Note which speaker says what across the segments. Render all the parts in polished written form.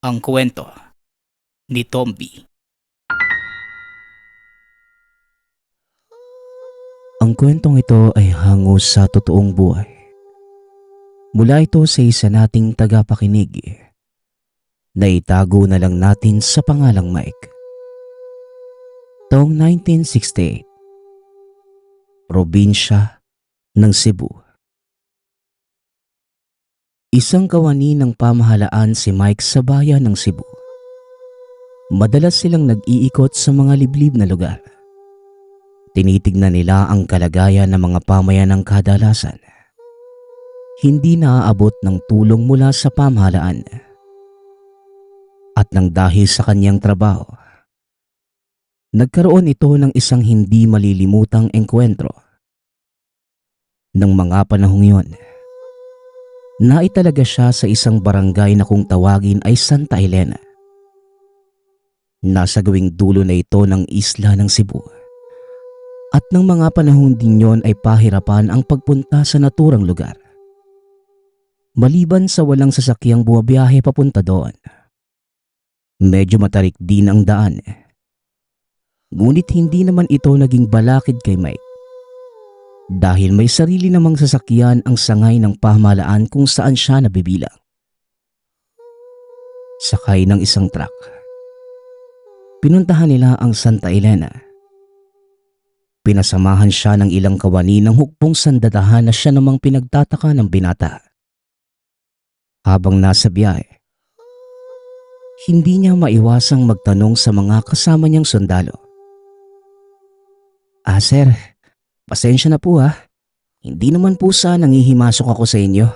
Speaker 1: Ang kwento ni Tomby.
Speaker 2: Ang kwentong ito ay hango sa totoong buhay. Mula ito sa isa nating tagapakinig na itago na lang natin sa pangalang Mike. Taong 1968, probinsya ng Cebu. Isang kawani ng pamahalaan si Mike sa bayan ng Cebu. Madalas silang nag-iikot sa mga liblib na lugar. Tinitignan nila ang kalagayan ng mga pamayanang kadalasan. Hindi naaabot ng tulong mula sa pamahalaan. At nang dahil sa kanyang trabaho, nagkaroon ito ng isang hindi malilimutang engkwentro. Nang mga panahong yun, naitalaga siya sa isang barangay na kung tawagin ay Santa Elena. Nasa gawing dulo na ito ng isla ng Cebu. At ng mga panahon din yon ay pahirapan ang pagpunta sa naturang lugar. Maliban sa walang sasakyang bumabiyahe papunta doon. Medyo matarik din ang daan. Ngunit hindi naman ito naging balakid kay Mike. Dahil may sarili namang sasakyan ang sangay ng pamahalaan kung saan siya nabibilang. Sakay ng isang truck. Pinuntahan nila ang Santa Elena. Pinasamahan siya ng ilang kawani ng hukbong sandatahan na siya namang pinagtataka ng binata. Habang nasa biyahe, hindi niya maiwasang magtanong sa mga kasama niyang sundalo. Sir, pasensya na po ha. Hindi naman po sa nangihimasok ako sa inyo.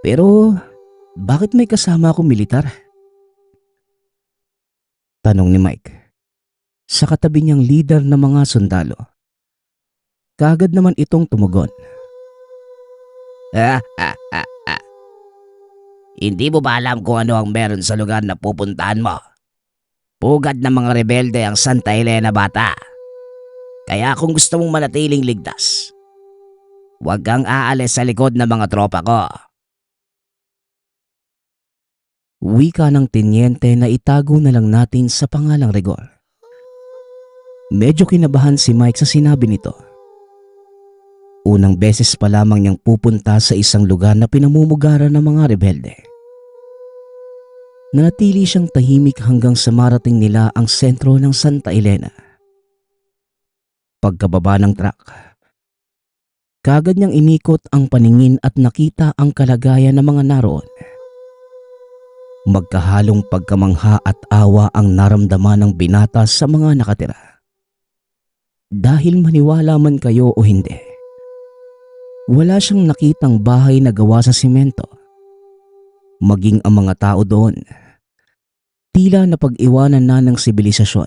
Speaker 2: Pero bakit may kasama akong militar? Tanong ni Mike. Sa katabi niyang leader ng mga sundalo. Kaagad naman itong tumugon.
Speaker 3: Hindi mo ba alam kung ano ang meron sa lugar na pupuntahan mo? Pugad ng mga rebelde ang Santa Elena, bata. Kaya kung gusto mong manatiling ligtas, huwag kang aalis sa likod ng mga tropa ko.
Speaker 2: Wika ng tenyente na itago na lang natin sa pangalang Rigor. Medyo kinabahan si Mike sa sinabi nito. Unang beses pa lamang niyang pupunta sa isang lugar na pinamumugaran ng mga rebelde. Nanatili siyang tahimik hanggang sa marating nila ang sentro ng Santa Elena. Pagkababa ng truck, kaagad niyang inikot ang paningin at nakita ang kalagayan ng mga naroon. Magkahalong pagkamangha at awa ang naramdaman ng binata sa mga nakatira. Dahil maniwala man kayo o hindi, wala siyang nakitang bahay na gawa sa simento. Maging ang mga tao doon, tila napag-iwanan na ng sibilisasyon.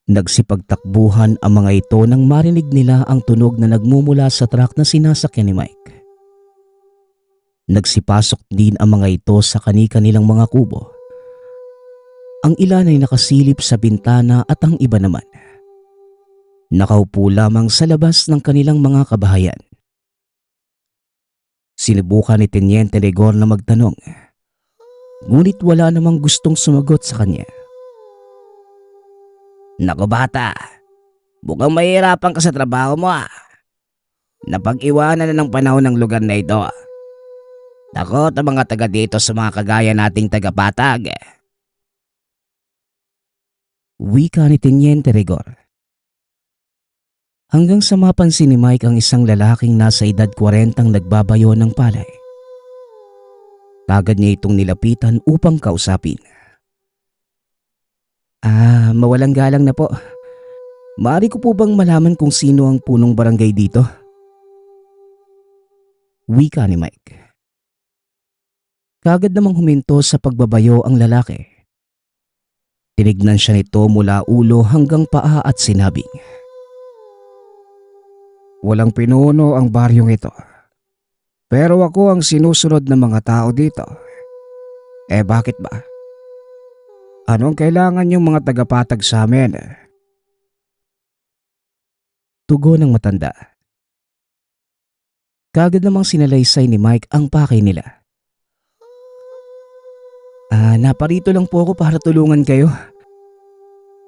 Speaker 2: Nagsipagtakbuhan ang mga ito nang marinig nila ang tunog na nagmumula sa truck na sinasakyan ni Mike. Nagsipasok din ang mga ito sa kani-kanilang mga kubo. Ang ilan ay nakasilip sa bintana at ang iba naman nakaupo lamang sa labas ng kanilang mga kabahayan. Sinubukan ni Teniente Rigor na magtanong, ngunit wala namang gustong sumagot sa kanya.
Speaker 3: Naku bata, mukhang mahirapan ka sa trabaho mo ah. Napag-iwanan na ng panahon ng lugar na ito. Takot ang mga taga dito sa mga kagaya nating tagapatag.
Speaker 2: Wika ni Teniente Rigor. Hanggang sa mapansin ni Mike ang isang lalaking nasa edad 40 ang nagbabayo ng palay. Kagad niya itong nilapitan upang kausapin. Mawalang galang na po. Maaari ko po bang malaman kung sino ang punong barangay dito? Wika ni Mike. Kagad namang huminto sa pagbabayo ang lalaki. Tinignan siya nito mula ulo hanggang paa at sinabing,
Speaker 4: Walang pinuno ang baryong ito. Pero ako ang sinusunod ng mga tao dito. Bakit ba? Anong kailangan yung mga tagapatag sa amin?
Speaker 2: Tugon ng matanda. Kaagad namang sinalaysay ni Mike ang pakay nila. Naparito lang po ako para tulungan kayo.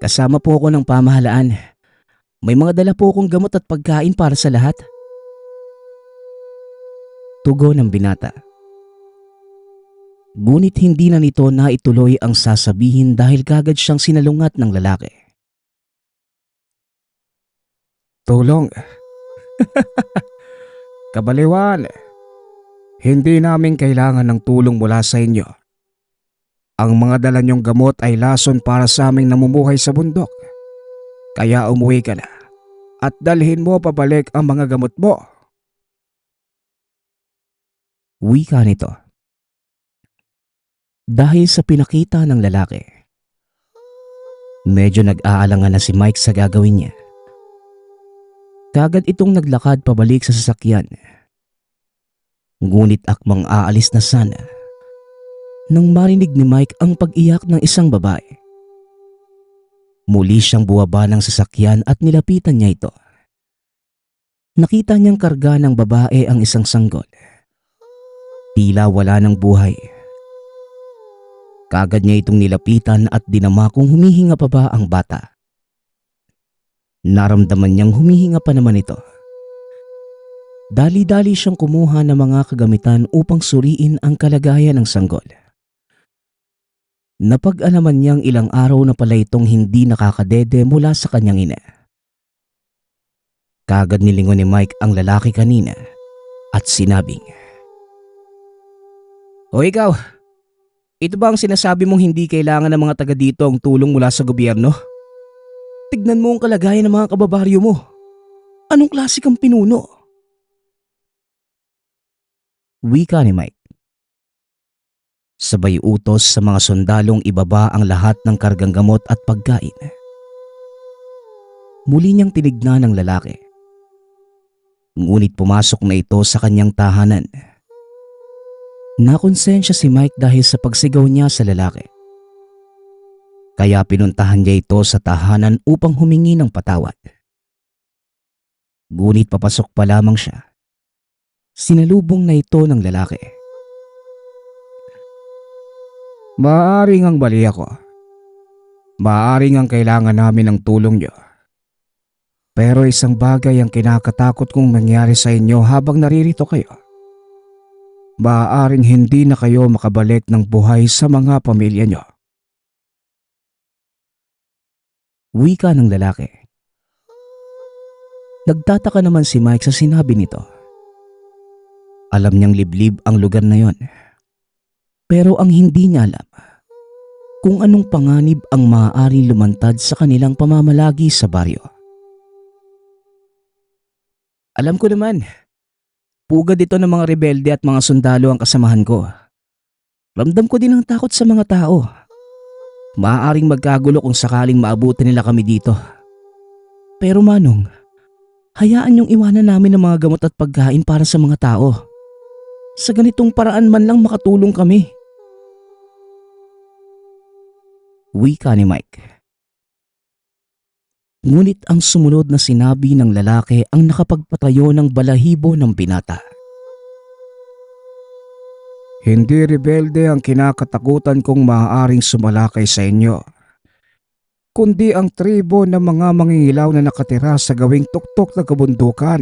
Speaker 2: Kasama po ako ng pamahalaan. May mga dala po akong gamot at pagkain para sa lahat. Tugon ng binata. Ngunit hindi na nito naituloy ang sasabihin dahil kagad siyang sinalungat ng lalaki.
Speaker 4: Tulong? Kabaliwan, hindi namin kailangan ng tulong mula sa inyo. Ang mga dala niyong gamot ay lason para sa aming namumuhay sa bundok. Kaya umuwi ka na at dalhin mo pabalik ang mga gamot mo.
Speaker 2: Wika nito. Dahil sa pinakita ng lalaki, medyo nag-aalangan na si Mike sa gagawin niya. Kagad itong naglakad pabalik sa sasakyan. Ngunit akmang aalis na sana nang marinig ni Mike ang pag-iyak ng isang babae. Muli siyang buwaba ng sasakyan at nilapitan niya ito. Nakita niyang karga ng babae ang isang sanggol. Tila wala ng buhay. Kagad niya itong nilapitan at dinama kung humihinga pa ba ang bata. Naramdaman niyang humihinga pa naman ito. Dali-dali siyang kumuha ng mga kagamitan upang suriin ang kalagayan ng sanggol. Napag-alaman niyang ilang araw na pala itong hindi nakakadede mula sa kanyang ina. Kagad nilingon ni Mike ang lalaki kanina at sinabing,
Speaker 4: O ikaw, ito ba ang sinasabi mong hindi kailangan ng mga taga dito ang tulong mula sa gobyerno? Tignan mo ang kalagayan ng mga kababaryo mo. Anong klase kang pinuno?
Speaker 2: wika ni Mike. Sabay utos sa mga sundalong ibaba ang lahat ng kargang gamot at pagkain. Muli niyang tinignan ng lalaki. Ngunit pumasok na ito sa kanyang tahanan. Nakonsensya si Mike dahil sa pagsigaw niya sa lalaki. Kaya pinuntahan niya ito sa tahanan upang humingi ng patawad. Ngunit papasok pa lamang siya, sinalubong na ito ng lalaki.
Speaker 4: Maaring ang bali ako. Maaring ang kailangan namin ng tulong niyo. Pero isang bagay ang kinakatakot kong mangyari sa inyo habang naririto kayo. Maaaring hindi na kayo makabalik ng buhay sa mga pamilya niyo.
Speaker 2: Wika ng lalaki. Nagtataka naman si Mike sa sinabi nito. Alam niyang liblib ang lugar na yon. Pero ang hindi niya alam, kung anong panganib ang maaaring lumantad sa kanilang pamamalagi sa baryo. Alam ko naman, pugad ito ng mga rebelde at mga sundalo ang kasamahan ko. Ramdam ko din ang takot sa mga tao. Maaaring magkagulo kung sakaling maabutin nila kami dito. Pero Manong, hayaan niyong iwanan namin ang mga gamot at pagkain para sa mga tao. Sa ganitong paraan man lang makatulong kami. Wika ni Mike. Ngunit ang sumunod na sinabi ng lalaki ang nakapagpatayo ng balahibo ng binata.
Speaker 4: Hindi rebelde ang kinakatakutan kong maaaring sumalakay sa inyo, kundi ang tribo ng mga mangingilaw na nakatira sa gawing tuktok ng kabundukan.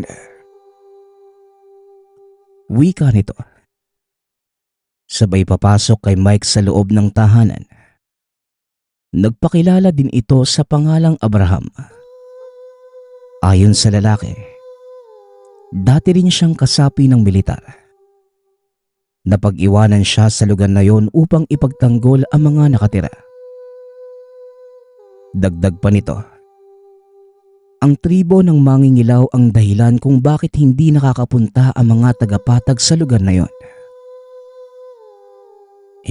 Speaker 2: Wika nito. Sabay papasok kay Mike sa loob ng tahanan. Nagpakilala din ito sa pangalang Abraham. Ayon sa lalaki, dati rin siyang kasapi ng militar. Napag-iwanan siya sa lugar na yon upang ipagtanggol ang mga nakatira. Dagdag pa nito, ang tribo ng mangingilaw ang dahilan kung bakit hindi nakakapunta ang mga tagapatag sa lugar na yon.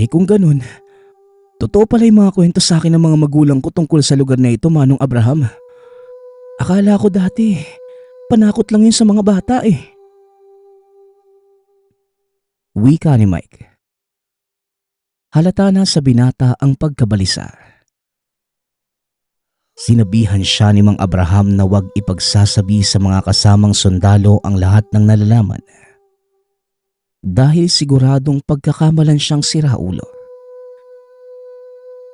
Speaker 2: Kung ganun, totoo pala yung mga kwento sa akin ng mga magulang ko tungkol sa lugar na ito, Manong Abraham. Akala ko dati, panakot lang yun sa mga bata eh. Wika ni Mike. Halata na sa binata ang pagkabalisa. Sinabihan siya ni Mang Abraham na huwag ipagsasabi sa mga kasamang sundalo ang lahat ng nalalaman. Dahil siguradong pagkakamalan siyang siraulo.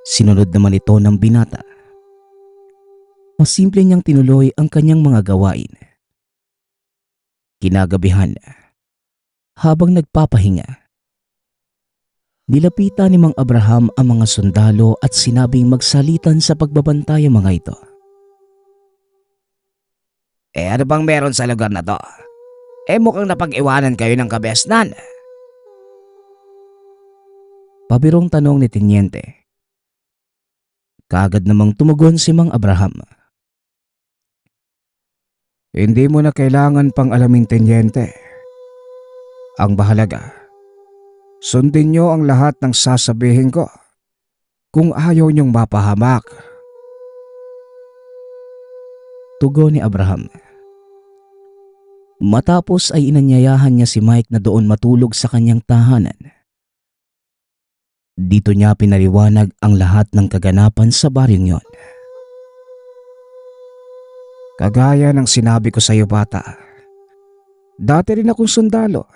Speaker 2: Sinunod naman ito ng binata. Masimple niyang tinuloy ang kanyang mga gawain. Kinagabihan, habang nagpapahinga, nilapitan ni Mang Abraham ang mga sundalo at sinabing magsalitan sa pagbabantay ang mga ito.
Speaker 3: Ano bang meron sa lugar na to? Mukhang napag-iwanan kayo ng kabesnan.
Speaker 2: Pabirong tanong ni Tenyente. Kaagad namang tumugon si Mang Abraham.
Speaker 4: Hindi mo na kailangan pang alamin, Tenyente. Ang bahalaga, sundin niyo ang lahat ng sasabihin ko kung ayaw niyong mapahamak.
Speaker 2: Tugon ni Abraham. Matapos ay inanyayahan niya si Mike na doon matulog sa kanyang tahanan. Dito niya pinaliwanag ang lahat ng kaganapan sa baryong yon.
Speaker 4: Kagaya ng sinabi ko sa iyo, bata, dati rin akong sundalo.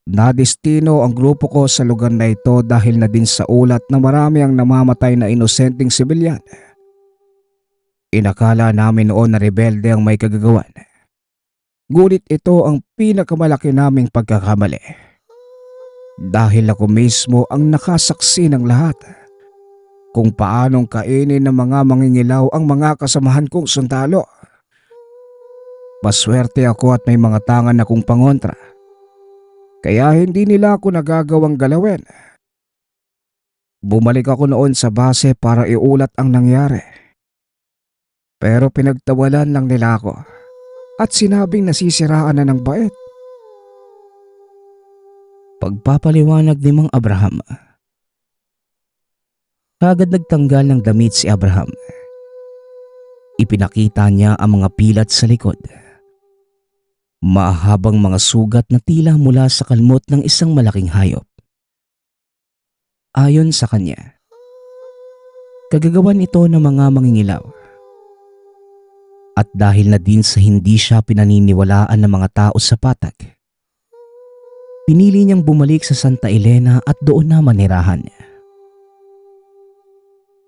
Speaker 4: Nadestino ang grupo ko sa lugar na ito dahil na din sa ulat na marami ang namamatay na inosenteng sibilyan. Inakala namin noon na rebelde ang may kagagawan. Ngunit ito ang pinakamalaki naming pagkakamali. Dahil ako mismo ang nakasaksi ng lahat kung paanong kainin ng mga mangingilaw ang mga kasamahan kong sundalo. Maswerte ako at may mga tangan akong pangontra. Kaya hindi nila ako nagagawang galawin. Bumalik ako noon sa base para iulat ang nangyari. Pero pinagtawalan lang nila ako at sinabing nasisiraan na ng bait.
Speaker 2: Pagpapaliwanag ni Mang Abraham. Kagad nagtanggal ng damit si Abraham. Ipinakita niya ang mga pilat sa likod. Mahabang mga sugat na tila mula sa kalmot ng isang malaking hayop. Ayon sa kanya, kagagawan ito ng mga mangingilaw. At dahil na din sa hindi siya pinaniniwalaan ng mga tao sa patag, pinili niyang bumalik sa Santa Elena at doon na manirahan.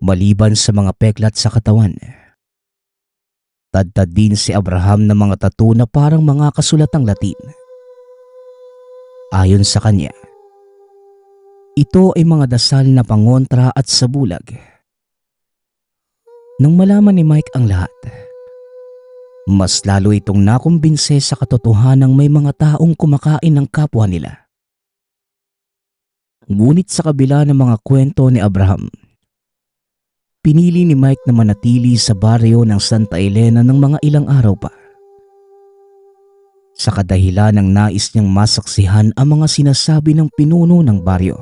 Speaker 2: Maliban sa mga peklat sa katawan, tadtad din si Abraham ng mga tattoo na parang mga kasulatang Latin. Ayon sa kanya, ito ay mga dasal na pangontra at sabulag. Nang malaman ni Mike ang lahat, mas lalo itong nakumbinse sa katotohanang may mga taong kumakain ng kapwa nila. Ngunit sa kabila ng mga kwento ni Abraham, pinili ni Mike na manatili sa baryo ng Santa Elena ng mga ilang araw pa. Sa kadahilan ng nais niyang masaksihan ang mga sinasabi ng pinuno ng baryo.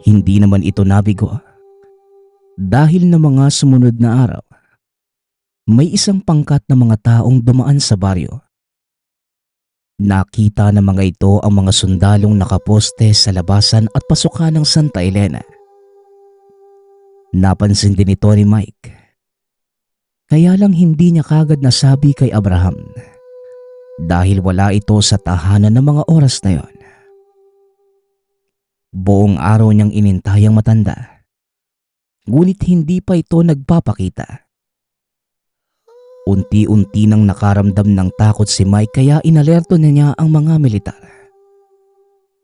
Speaker 2: Hindi naman ito nabigo dahil na mga sumunod na araw, may isang pangkat na mga taong dumaan sa baryo. Nakita ng mga ito ang mga sundalong nakaposte sa labasan at pasukan ng Santa Elena. Napansin din ito ni Mike. Kaya lang hindi niya kagad nasabi kay Abraham dahil wala ito sa tahanan ng mga oras na yon. Buong araw niyang inintay ang matanda, ngunit hindi pa ito nagpapakita. Unti-unti nang nakaramdam ng takot si Mike kaya inalerto na niya ang mga militar.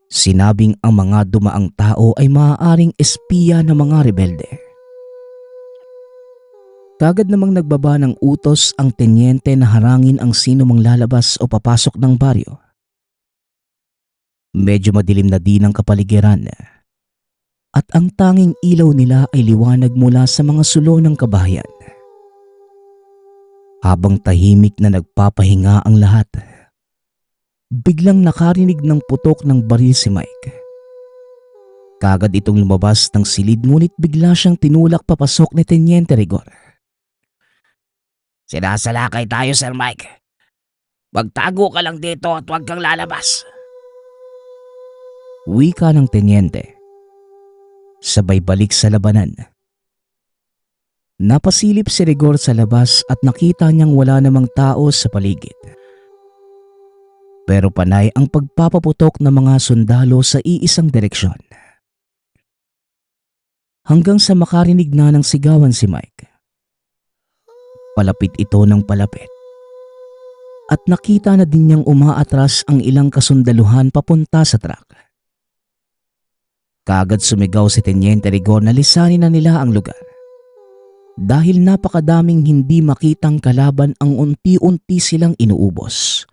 Speaker 2: Sinabing ang mga dumaang tao ay maaaring espiya ng mga rebelde. Kagad namang nagbaba ng utos ang tenyente na harangin ang sino mang lalabas o papasok ng baryo. Medyo madilim na din ang kapaligiran at ang tanging ilaw nila ay liwanag mula sa mga sulo ng kabahayan. Habang tahimik na nagpapahinga ang lahat, biglang nakarinig ng putok ng baril si Mike. Kagad itong lumabas ng silid ngunit bigla siyang tinulak papasok ni Tenyente Rigor.
Speaker 3: Sinasalakay tayo, Sir Mike. Magtago ka lang dito at huwag kang lalabas.
Speaker 2: Wika ng tenyente. Sabay balik sa labanan. Napasilip si Rigor sa labas at nakita niyang wala namang tao sa paligid. Pero panay ang pagpapaputok ng mga sundalo sa iisang direksyon. hanggang sa makarinig na ng sigawan si Mike. Palapit ito ng palapit at nakita na din niyang umaatras ang ilang kasundaluhan papunta sa truck. Kaagad sumigaw si Teniente Rigor na lisanin na nila ang lugar dahil napakadaming hindi makitang kalaban ang unti-unti silang inuubos.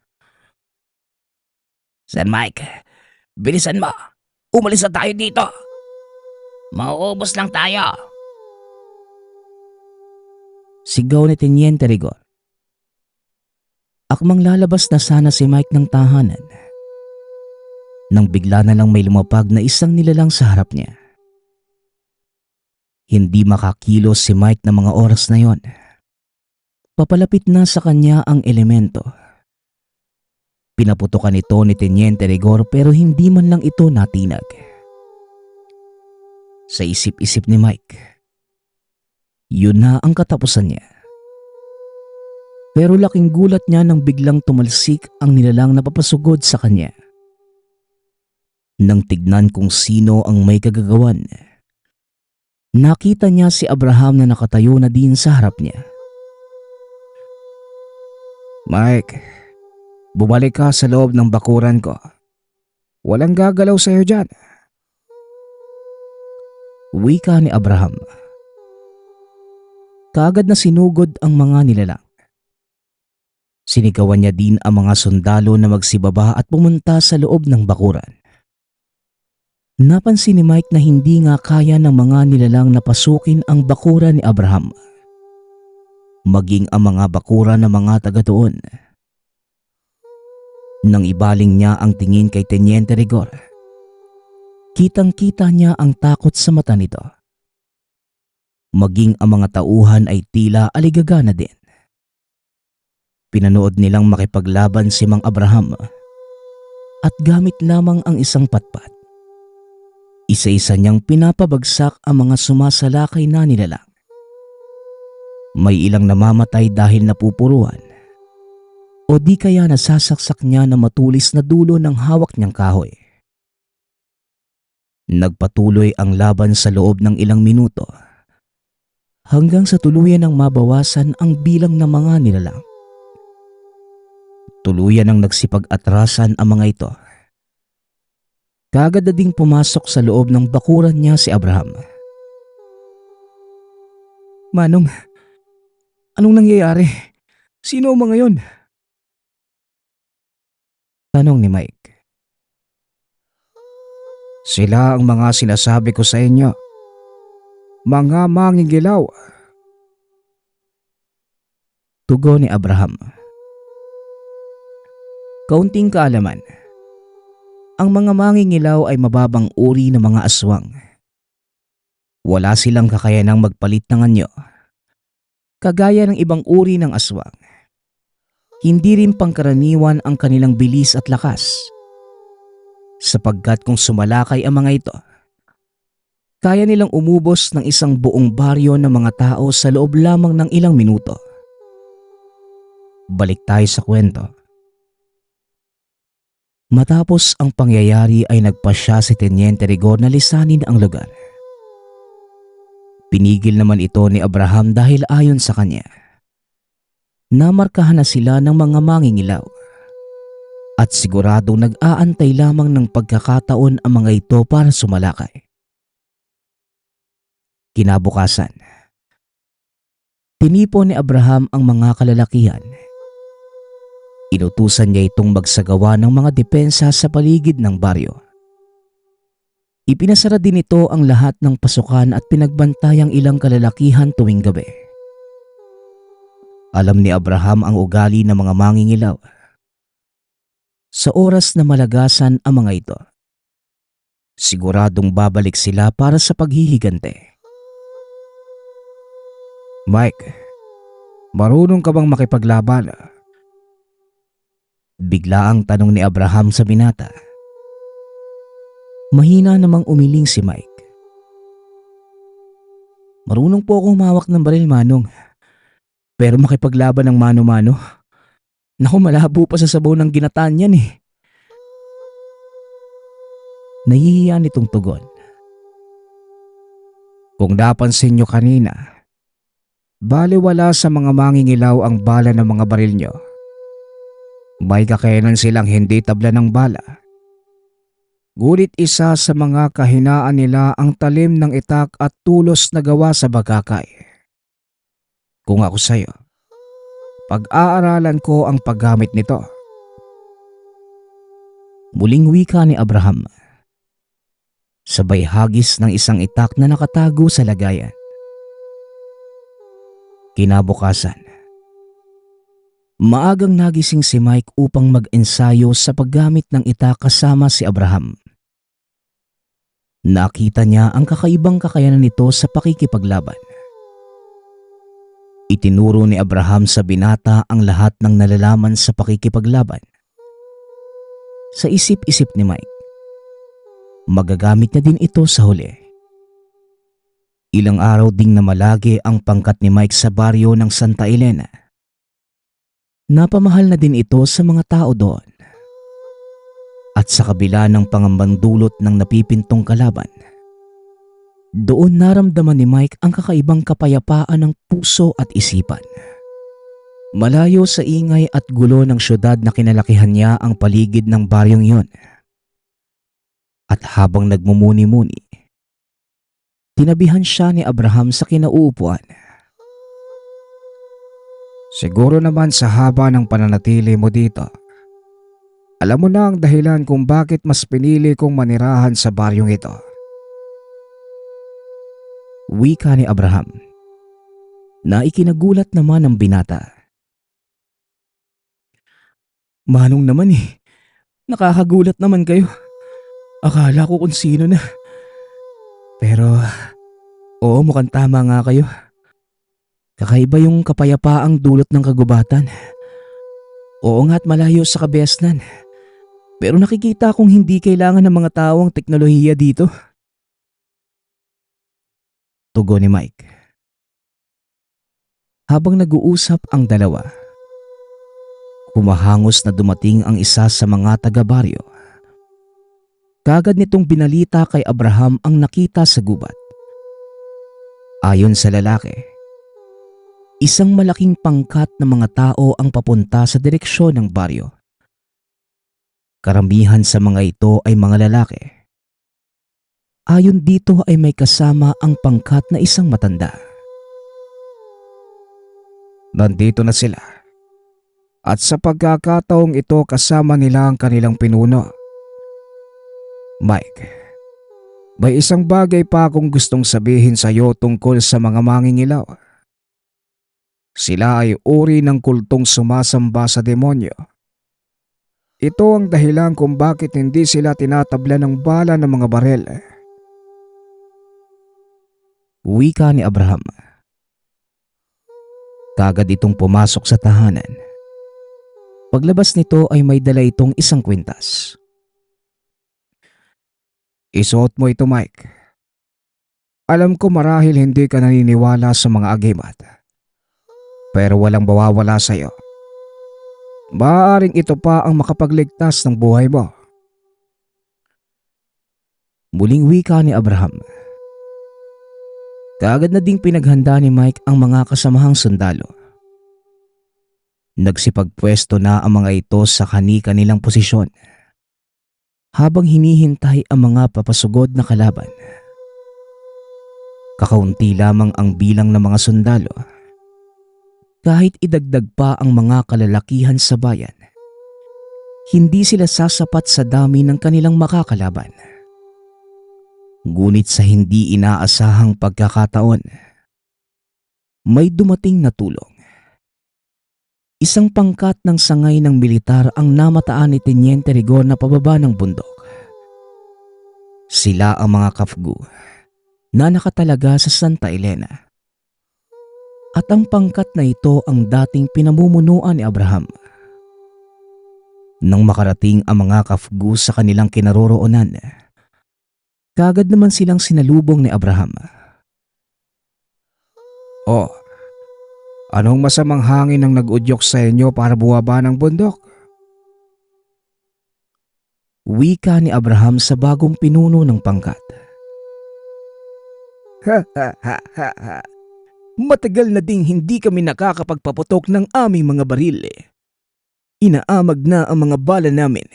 Speaker 3: Sir Mike, bilisan mo. Umalis na tayo dito. Mauubos lang tayo.
Speaker 2: Sigaw ni Teniente Rigor. Akmang lalabas na sana si Mike ng tahanan nang bigla na lang may lumapag na isang nilalang sa harap niya. Hindi makakilos si Mike ng mga oras na yon. Papalapit na sa kanya ang elemento. Pinaputukan ito ni Teniente Rigor pero hindi man lang ito natinag. Sa isip-isip ni Mike, yun na ang katapusan niya. Pero laking gulat niya nang biglang tumalsik ang nilalang na papasugod sa kanya. Nang tignan kung sino ang may kagagawan, nakita niya si Abraham na nakatayo na din sa harap niya.
Speaker 4: Mike, bumalik ka sa loob ng bakuran ko. Walang gagalaw sa'yo dyan.
Speaker 2: Wika ni Abraham. Kaagad na sinugod ang mga nilalang. Sinigawan niya din ang mga sundalo na magsibaba at pumunta sa loob ng bakuran. Napansin ni Mike na hindi nga kaya ng mga nilalang na pasukin ang bakuran ni Abraham. Maging ang mga bakuran ng mga taga doon. Nang ibaling niya ang tingin kay Teniente Rigor, kitang-kita niya ang takot sa mata nito. Maging ang mga tauhan ay tila aligaga na din. Pinanood nilang makipaglaban si Mang Abraham at gamit lamang ang isang patpat. Isa-isa niyang pinapabagsak ang mga sumasalakay na nilalang. May ilang namamatay dahil napupuruan o di kaya nasasaksak niya na matulis na dulo ng hawak niyang kahoy. Nagpatuloy ang laban sa loob ng ilang minuto hanggang sa tuluyan ng mabawasan ang bilang ng mga nilalang. Tuluyan ng nagsipag-atrasan ang mga ito. Kaagad na ding pumasok sa loob ng bakuran niya si Abraham.
Speaker 4: Manong, anong nangyayari? Sino ang mga yon?
Speaker 2: Tanong ni Mike.
Speaker 4: Sila ang mga sinasabi ko sa inyo. Mga mangingilaw.
Speaker 2: Tugon ni Abraham. Kaunting kaalaman. Ang mga mangingilaw ay mababang uri ng mga aswang. Wala silang kakayanang magpalit ng anyo. Kagaya ng ibang uri ng aswang. Hindi rin pangkaraniwan ang kanilang bilis at lakas. Sapagkat kung sumalakay ang mga ito, kaya nilang umubos ng isang buong baryo ng mga tao sa loob lamang ng ilang minuto. Balik tayo sa kwento. Matapos ang pangyayari ay nagpasya si Teniente Rigor na lisanin ang lugar. Pinigil naman ito ni Abraham dahil ayon sa kanya, namarkahan na sila ng mga mangingilaw at siguradong nag-aantay lamang ng pagkakataon ang mga ito para sumalakay. Kinabukasan, tinipon ni Abraham ang mga kalalakihan. Inutusan niya itong magsagawa ng mga depensa sa paligid ng baryo. Ipinasara din ito ang lahat ng pasukan at pinagbantayang ilang kalalakihan tuwing gabi. Alam ni Abraham ang ugali ng mga mangingilaw. Sa oras na malagasan ang mga ito, siguradong babalik sila para sa paghihigante.
Speaker 4: Mike, marunong ka bang makipaglaban?
Speaker 2: Bigla ang tanong ni Abraham sa binata. Mahina namang umiling si Mike. Marunong po akong humawak ng baril, Manong. Pero makipaglaban ng mano-mano? Naku, malabo pa sa sabaw ng ginataan yan eh. Nahihiya nitong tugon.
Speaker 4: Kung napansin nyo kanina, baliwala sa mga mangingilaw ang bala ng mga baril nyo. May kakayanan silang hindi tabla ng bala. Ngunit isa sa mga kahinaan nila ang talim ng itak at tulos na gawa sa bagakay. Kung ako sa'yo, pag-aaralan ko ang paggamit nito.
Speaker 2: Muling wika ni Abraham. Sabay hagis ng isang itak na nakatago sa lagayan. Kinabukasan, maagang nagising si Mike upang mag-ensayo sa paggamit ng itak kasama si Abraham. Nakita niya ang kakaibang kakayanan nito sa pakikipaglaban. Itinuro ni Abraham sa binata ang lahat ng nalalaman sa pakikipaglaban. Sa isip-isip ni Mike, magagamit niya din ito sa huli. Ilang araw ding namalagi ang pangkat ni Mike sa baryo ng Santa Elena. Napamahal na din ito sa mga tao doon. At sa kabila ng pangambang dulot ng napipintong kalaban, doon naramdaman ni Mike ang kakaibang kapayapaan ng puso at isipan. Malayo sa ingay at gulo ng syudad na kinalakihan niya ang paligid ng baryong iyon. At habang nagmumuni-muni, tinabihan siya ni Abraham sa kinauupuan.
Speaker 4: Siguro naman sa haba ng pananatili mo dito, alam mo na ang dahilan kung bakit mas pinili kong manirahan sa baryong ito.
Speaker 2: Wika ni Abraham, na ikinagulat naman ng binata. Manong naman nakakagulat naman kayo. Akala ko kung sino na. Pero, oo, mukhang tama nga kayo. Kakaiba yung kapayapaang dulot ng kagubatan. Oo nga at malayo sa kabiasnan. Pero nakikita kong hindi kailangan ng mga tao ang teknolohiya dito. Tugon ni Mike. Habang nag-uusap ang dalawa, humahangos na dumating ang isa sa mga taga-baryo. Kagad nitong binalita kay Abraham ang nakita sa gubat. Ayon sa lalaki, isang malaking pangkat ng mga tao ang papunta sa direksyon ng baryo. Karamihan sa mga ito ay mga lalaki. Ayon dito ay may kasama ang pangkat na isang matanda.
Speaker 4: Nandito na sila. At sa pagkakataong ito kasama nila ang kanilang pinuno. Mike, may isang bagay pa akong gustong sabihin sa iyo tungkol sa mga mangingilaw. Sila ay uri ng kultong sumasamba sa demonyo. Ito ang dahilan kung bakit hindi sila tinatabla ng bala ng mga barel.
Speaker 2: Wika ni Abraham. Kagad itong pumasok sa tahanan. Paglabas nito ay may dala itong isang kwintas.
Speaker 4: Isuot mo ito, Mike. Alam ko marahil hindi ka naniniwala sa mga agimat. Pero walang mawawala sa iyo. Maaaring ito pa ang makapagligtas ng buhay mo.
Speaker 2: Muling wika ni Abraham. Kaagad na ding pinaghanda ni Mike ang mga kasamahang sundalo. Nagsipagpwesto na ang mga ito sa kani-kanilang posisyon habang hinihintay ang mga papasugod na kalaban. Kakaunti lamang ang bilang ng mga sundalo. Kahit idagdag pa ang mga kalalakihan sa bayan, hindi sila sasapat sa dami ng kanilang makakalaban. Ngunit sa hindi inaasahang pagkakataon, may dumating na tulong. Isang pangkat ng sangay ng militar ang namataan ni Teniente Rigon na pababa ng bundok. Sila ang mga Kafgu na nakatalaga sa Santa Elena. At ang pangkat na ito ang dating pinamumunuan ni Abraham. Nang makarating ang mga Kafgu sa kanilang kinaroroonan, kagad naman silang sinalubong ni Abraham.
Speaker 4: Oh, anong masamang hangin ang nag-udyok sa inyo para buwaba ng bundok?
Speaker 2: Wika ni Abraham sa bagong pinuno ng pangkat.
Speaker 4: Ha ha ha ha ha. Matagal na ding hindi kami nakakapagpaputok ng aming mga baril. Inaamag na ang mga bala namin.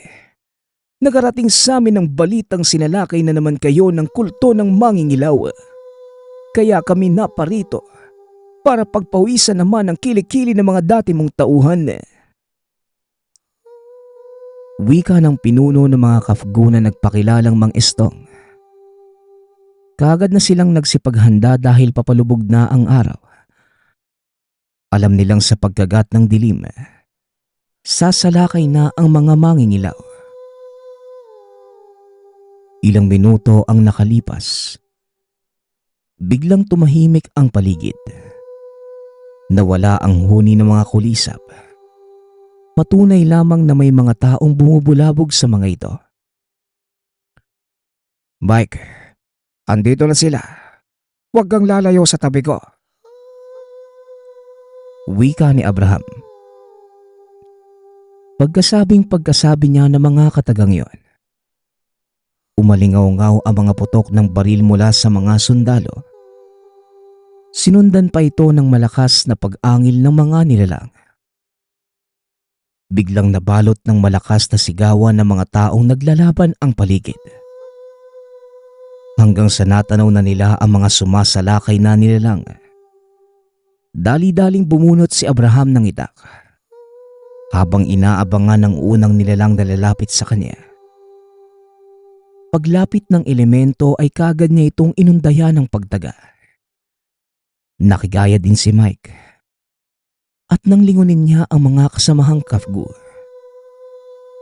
Speaker 4: Nakarating sa amin ang balitang sinalakay na naman kayo ng kulto ng mangingilaw. Kaya kami naparito para pagpawisan naman ang kilikili ng mga dati mong tauhan.
Speaker 2: Wika ng pinuno ng mga Kafgu na nagpakilalang Mang Estong. Kaagad na silang nagsipaghanda dahil papalubog na ang araw. Alam nilang sa pagkagat ng dilim, sasalakay na ang mga mangingilaw. Ilang minuto ang nakalipas. Biglang tumahimik ang paligid. Nawala ang huni ng mga kulisap. Patunay lamang na may mga taong bumubulabog sa mga ito.
Speaker 4: Mike, andito na sila. Huwag kang lalayo sa tabi ko.
Speaker 2: Wika ni Abraham. Pagkasabi niya ng mga katagang yon, umalingaw-ngaw ang mga putok ng baril mula sa mga sundalo. Sinundan pa ito ng malakas na pag-angil ng mga nilalang. Biglang nabalot ng malakas na sigawan ng mga taong naglalaban ang paligid. Hanggang sa natanaw na nila ang mga sumasalakay na nilalang. Dali-daling bumunot si Abraham ng itak habang inaabangan ng unang nilalang na lalapit sa kanya. Paglapit ng elemento ay kagad niya itong inundayan ng pagtaga. Nakigaya din si Mike at nang lingunin niya ang mga kasamahang Kafgu.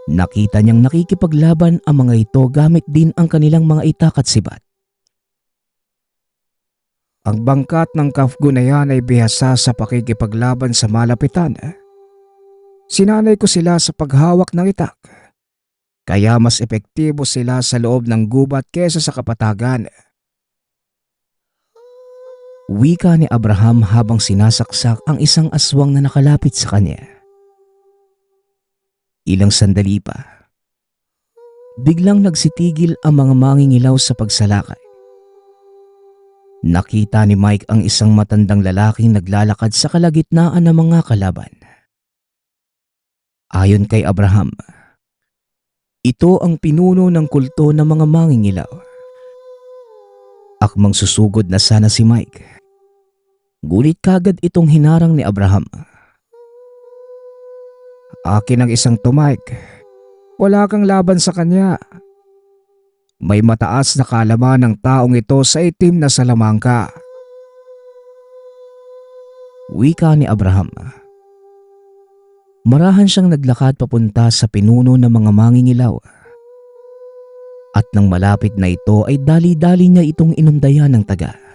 Speaker 2: Nakita niyang nakikipaglaban ang mga ito gamit din ang kanilang mga itak at sibat.
Speaker 4: Ang bangkat ng Kafgu na yan ay bihasa sa pakikipaglaban sa malapitan. Sinanay ko sila sa paghawak ng itak. Kaya mas epektibo sila sa loob ng gubat kesa sa kapatagan.
Speaker 2: Wika ni Abraham habang sinasaksak ang isang aswang na nakalapit sa kanya. Ilang sandali pa, biglang nagsitigil ang mga mangingilaw sa pagsalakay. Nakita ni Mike ang isang matandang lalaking naglalakad sa kalagitnaan ng mga kalaban. Ayon kay Abraham, ito ang pinuno ng kulto ng mga mangingilaw. Akmang susugod na sana si Mike. Gulit kagad itong hinarang ni Abraham.
Speaker 4: Akin ang isang to, Mike. Wala kang laban sa kanya. May mataas na kaalaman ng taong ito sa itim na salamangka.
Speaker 2: Wika ni Abraham. Marahan siyang naglakad papunta sa pinuno ng mga mangingilaw. At nang malapit na ito ay dali-dali niya itong inundayan ng taga.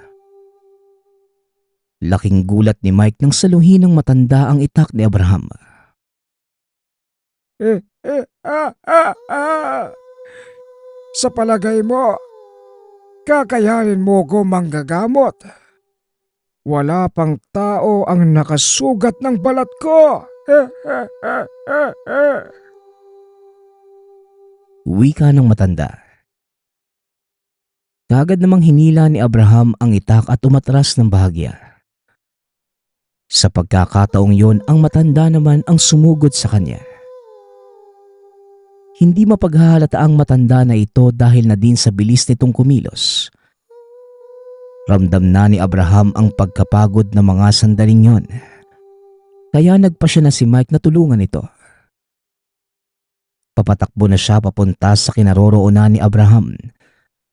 Speaker 2: Laking gulat ni Mike nang saluhin ng matanda ang itak ni Abraham.
Speaker 4: Sa palagay mo, kakayanin mo ko manggagamot. Wala pang tao ang nakasugat ng balat ko.
Speaker 2: Wika ng matanda. Kagad namang hinila ni Abraham ang itak at umatras ng bahagya. Sa pagkakataong yon, ang matanda naman ang sumugod sa kanya. Hindi mapaghahalata ang matanda na ito dahil na din sa bilis nitong kumilos. Ramdam na ni Abraham ang pagkapagod ng mga sandaling yon. Kaya nagpasya na si Mike na tulungan ito. Papatakbo na siya papunta sa kinaroroonan ni Abraham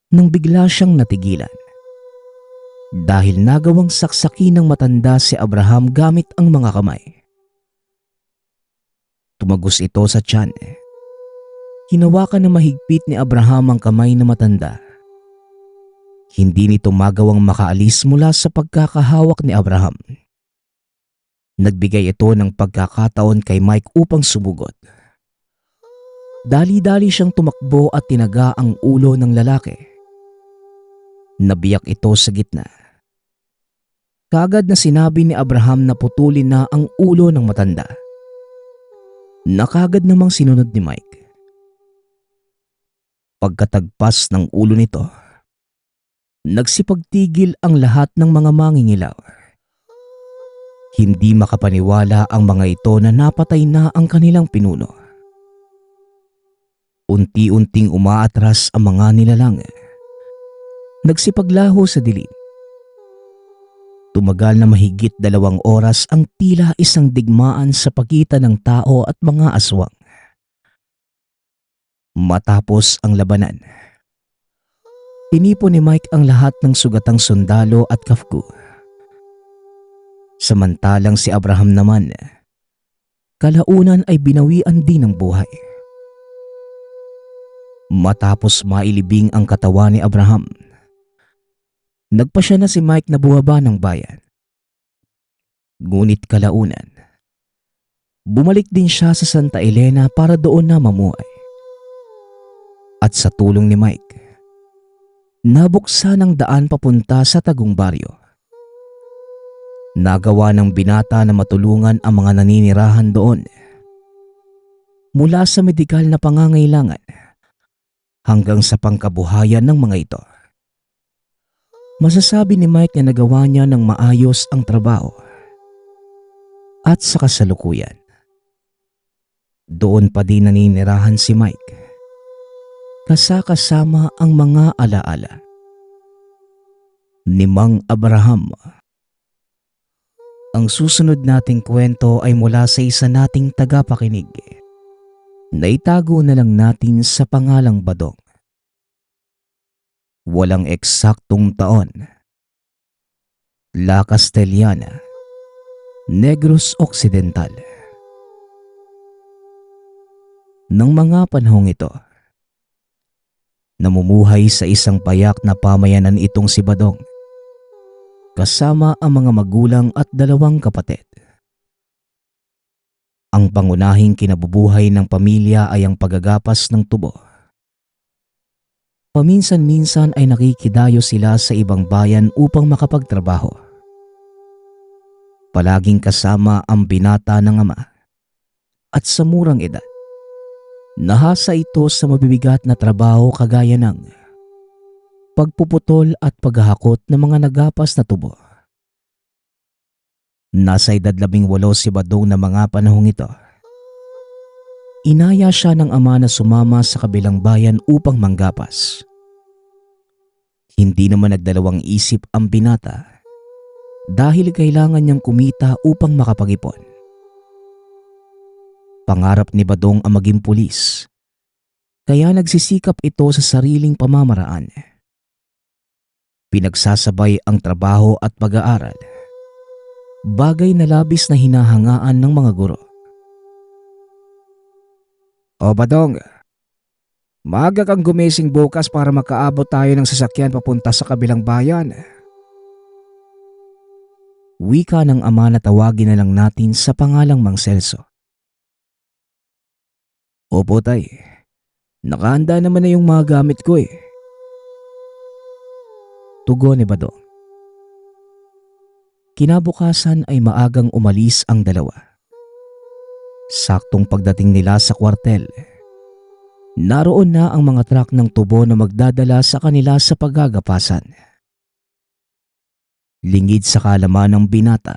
Speaker 2: nang bigla siyang natigilan. Dahil nagawang saksaki ng matanda si Abraham gamit ang mga kamay. Tumagos ito sa tiyan. Hinawakan na mahigpit ni Abraham ang kamay na matanda. Hindi nito magawang makaalis mula sa pagkakahawak ni Abraham. Nagbigay ito ng pagkakataon kay Mike upang sumugot. Dali-dali siyang tumakbo at tinaga ang ulo ng lalaki. Nabiyak ito sa gitna. Kaagad na sinabi ni Abraham na putulin na ang ulo ng matanda. Nakagad namang sinunod ni Mike. Pagkatagpas ng ulo nito, Nagsipagtigil ang lahat ng mga mangingilaw. Hindi makapaniwala ang mga ito na napatay na ang kanilang pinuno. Unti-unting umaatras ang mga nilalang. Nagsipaglaho sa dilim. Tumagal na mahigit 2 oras ang tila isang digmaan sa pagitan ng tao at mga aswang. Matapos ang labanan, tinipon ni Mike ang lahat ng sugatang sundalo at kafgu. Samantalang si Abraham naman, kalaunan ay binawian din ng buhay. Matapos mailibing ang katawan ni Abraham, nagpasya na si Mike na bumaba ng bayan. Ngunit kalaunan, bumalik din siya sa Santa Elena para doon na mamuhay. At sa tulong ni Mike, nabuksan ang daan papunta sa Tagum Baryo. Nagawa ng binata na matulungan ang mga naninirahan doon. Mula sa medikal na pangangailangan hanggang sa pangkabuhayan ng mga ito. Masasabi ni Mike na nagawa niya ng maayos ang trabaho. At sa kasalukuyan, doon pa din naninirahan si Mike. Kasama ang mga alaala ni Mang Abraham. Ang susunod nating kwento ay mula sa isa nating tagapakinig. Naitago na lang natin sa pangalang Badong. Walang eksaktong taon. La Castellana, Negros Occidental. Nang mga panahong ito, namumuhay sa isang payak na pamayanan itong si Badong, kasama ang mga magulang at 2 kapatid. Ang pangunahing kinabubuhay ng pamilya ay ang paggagapas ng tubo. Paminsan-minsan ay nakikidayo sila sa ibang bayan upang makapagtrabaho. Palaging kasama ang binata ng ama. At sa murang edad, nahasa ito sa mabibigat na trabaho kagaya ng pagpuputol at paghahakot ng mga nagapas na tubo. Nasa edad 18 si Badong na mga panahong ito. Inaya siya ng ama na sumama sa kabilang bayan upang manggapas. Hindi naman nagdalawang isip ang binata dahil kailangan niyang kumita upang makapag-ipon. Pangarap ni Badong ang maging pulis, kaya nagsisikap ito sa sariling pamamaraan. Pinagsasabay ang trabaho at pag-aaral, bagay na labis na hinahangaan ng mga guro.
Speaker 4: O Badong, maaga kang gumising bukas para makaabot tayo ng sasakyan papunta sa kabilang bayan.
Speaker 2: Wika ng ama na tawagin na lang natin sa pangalang Mang Celso.
Speaker 4: Opo tay, nakahanda naman na yung mga gamit ko eh.
Speaker 2: Tugon ni Badong. Kinabukasan ay maagang umalis ang 2. Saktong pagdating nila sa kwartel, naroon na ang mga truck ng tubo na magdadala sa kanila sa paggagapasan. Lingid sa kaalaman ng binata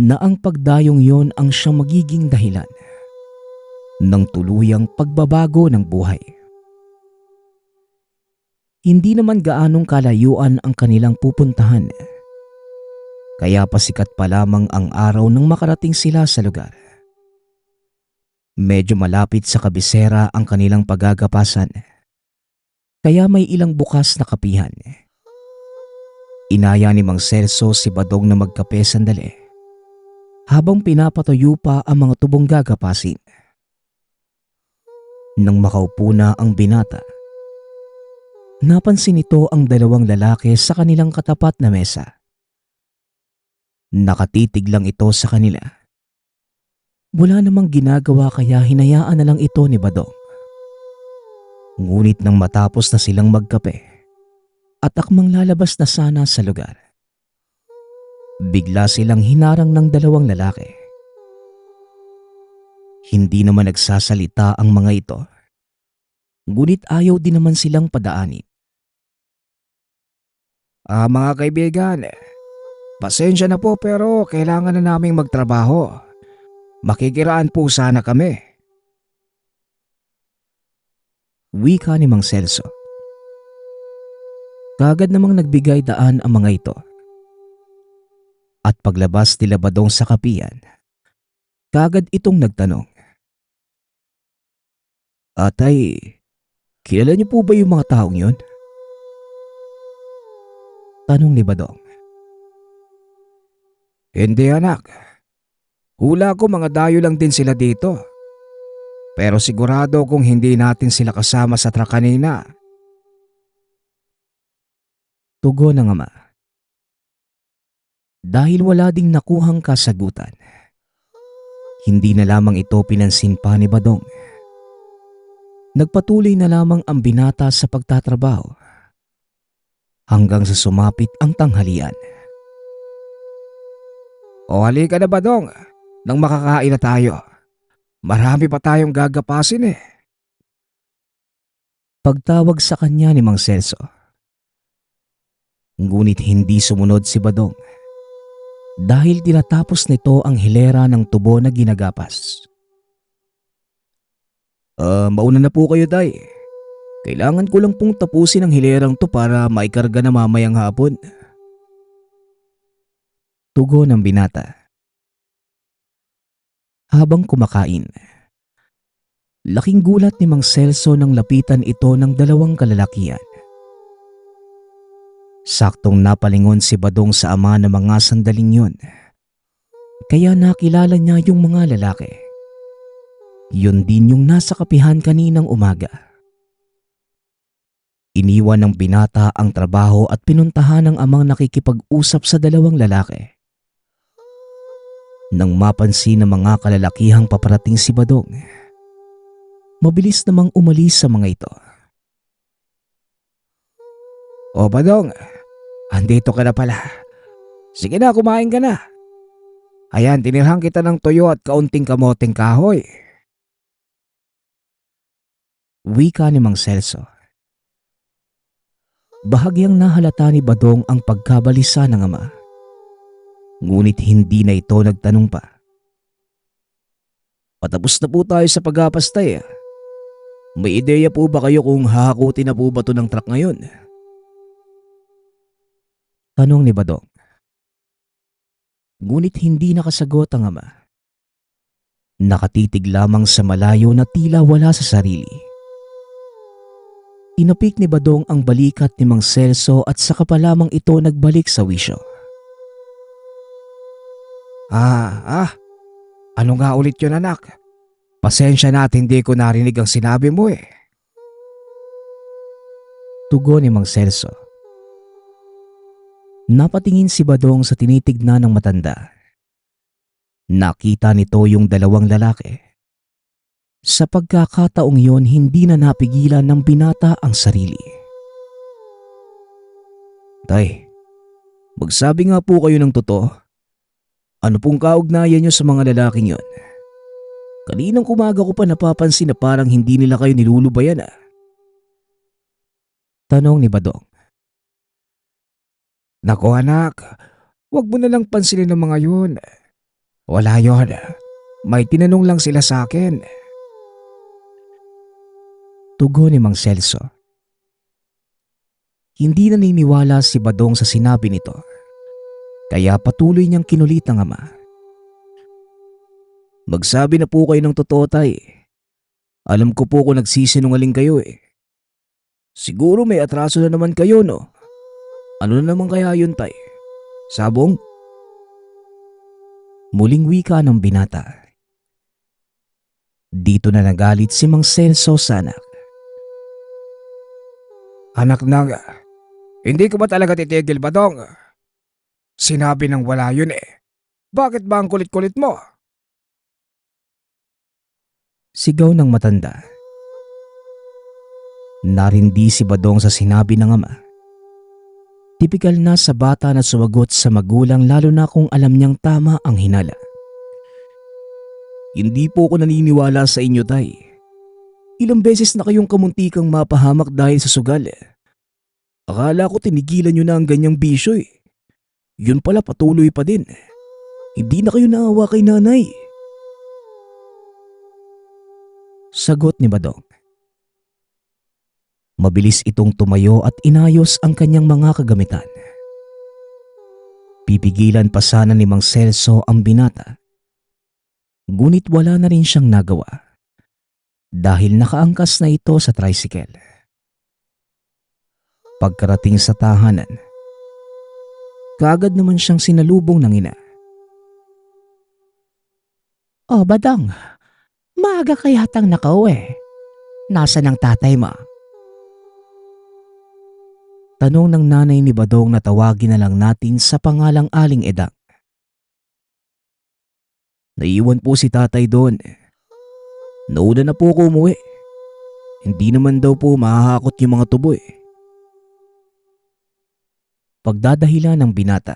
Speaker 2: na ang pagdayong yon ang siyang magiging dahilan ng tuluyang pagbabago ng buhay. Hindi naman gaanong kalayuan ang kanilang pupuntahan, kaya pasikat pa lamang ang araw nang makarating sila sa lugar. Medyo malapit sa kabisera ang kanilang paggagapasan, kaya may ilang bukas na kapihan. Inaya ni Mang Celso si Badong na magkape sandali habang pinapatuyo pa ang mga tubong gagapasin. Nang makaupo na ang binata, napansin nito ang 2 lalaki sa kanilang katapat na mesa. Nakatitig lang ito sa kanila. Wala namang ginagawa kaya hinayaan na lang ito ni Badong. Ngunit nang matapos na silang magkape at akmang lalabas na sana sa lugar, bigla silang hinarang ng 2 lalaki. Hindi naman nagsasalita ang mga ito, ngunit ayaw din naman silang padaanin.
Speaker 4: Mga kaibigan, pasensya na po pero kailangan na naming magtrabaho. Makikiraan po sana kami.
Speaker 2: Wika ni Mang Celso. Kagad namang nagbigay daan ang mga ito. At paglabas nila Badong sa kapian, kagad itong nagtanong. Atay, kilala niyo po ba yung mga taong yun? Tanong ni Badong.
Speaker 4: Hindi anak. Hula ko mga dayo lang din sila dito. Pero sigurado kung hindi natin sila kasama sa truck kanina.
Speaker 2: Tugon ng ama. Dahil wala ding nakuhang kasagutan, hindi na lamang ito pinansin pa ni Badong. Nagpatuloy na lamang ang binata sa pagtatrabaho hanggang sa sumapit ang tanghalian.
Speaker 4: O halika na Badong, nang makakain na tayo. Marami pa tayong gagapasin eh.
Speaker 2: Pagtawag sa kanya ni Mang Celso. Ngunit hindi sumunod si Badong dahil tinatapos nito ang hilera ng tubo na ginagapas. Mauna na po kayo, tay. Kailangan ko lang pong tapusin ang hilerang to para maikarga na mamayang hapon. Tugon ng binata. Habang kumakain, laking gulat ni Mang Celso nang lapitan ito ng dalawang kalalakian. Saktong napalingon si Badong sa ama ng mga sandaling yun. Kaya nakilala niya yung mga lalaki. Yun din yung nasa kapihan kaninang umaga. Iniwan ng binata ang trabaho at pinuntahan ng amang nakikipag-usap sa dalawang lalaki. Nang mapansin ng mga kalalakihang paparating si Badong, mabilis namang umalis sa mga ito.
Speaker 4: O Badong, andito ka na pala. Sige na, kumain ka na. Ayan, tinirhan kita ng tuyo at kaunting kamoteng kahoy.
Speaker 2: Wika ni Mang Celso. Bahagyang nahalata ni Badong ang pagkabalisa ng ama. Ngunit hindi na ito nagtanong pa. Patapos na po tayo sa pag-apastay. May ideya po ba kayo kung hahakutin na po ba ito ng truck ngayon? Tanong ni Badong. Ngunit hindi nakasagot ang ama. Nakatitig lamang sa malayo na tila wala sa sarili. Tinapik ni Badong ang balikat ni Mang Celso at saka pa lamang ito nagbalik sa wisyo.
Speaker 4: Ano nga ulit yun anak? Pasensya na at hindi ko narinig ang sinabi mo eh.
Speaker 2: Tugon ni Mang Celso. Napatingin si Badong sa tinitignan ng matanda. Nakita nito yung dalawang lalaki. Sa pagkakataong yon, hindi na napigilan ng binata ang sarili. Tay, magsabi nga po kayo ng totoo. Ano pong kaugnayan niyo sa mga lalaking yon? Kaninang umaga ko pa napapansin na parang hindi nila kayo nilulubayan Tanong ni Badong.
Speaker 4: Naku anak, wag mo na lang pansinin ng mga yun. Wala yon. May tinanong lang sila sa akin.
Speaker 2: Tugon ni Mang Celso. Hindi naniniwala si Badong sa sinabi nito. Kaya patuloy niyang kinulit ang ama. Magsabi na po kayo ng totoo, tay. Alam ko po kung nagsisinungaling kayo Siguro may atraso na naman kayo, no? Ano na naman kaya yun, tay? Sabong? Muling wika ng binata. Dito na nagalit si Mang Celso sa anak.
Speaker 4: Anak nang, hindi ko ba talaga titigil Badong? Sinabi nang wala yun Bakit ba ang kulit-kulit mo?
Speaker 2: Sigaw ng matanda. Narindi si Badong sa sinabi ng ama. Tipikal na sa bata na sumagot sa magulang lalo na kung alam niyang tama ang hinala. Hindi po ako naniniwala sa inyo, tay. Ilang beses na kayong kamuntikang mapahamak dahil sa sugal
Speaker 4: Akala ko tinigilan nyo na ang ganyang bisyo eh. Yun pala patuloy pa din. Hindi na kayo naawa kay nanay.
Speaker 2: Sagot ni Badong. Mabilis itong tumayo at inayos ang kanyang mga kagamitan. Pipigilan pa sana ni Mang Celso ang binata. Ngunit wala na rin siyang nagawa dahil nakaangkas na ito sa tricycle. Pagkarating sa tahanan, kaagad naman siyang sinalubong ng ina.
Speaker 3: Oh, Badong, maaga ka yatang nakauwi. Nasaan ang tatay mo?
Speaker 2: Tanong ng nanay ni Badong na tawagin na lang natin sa pangalang Aling Edang.
Speaker 4: Naiwan po si tatay doon. Nauna na po ako umuwi. Hindi naman daw po mahahakot yung mga tubo eh.
Speaker 2: Pagdadahilan ng binata.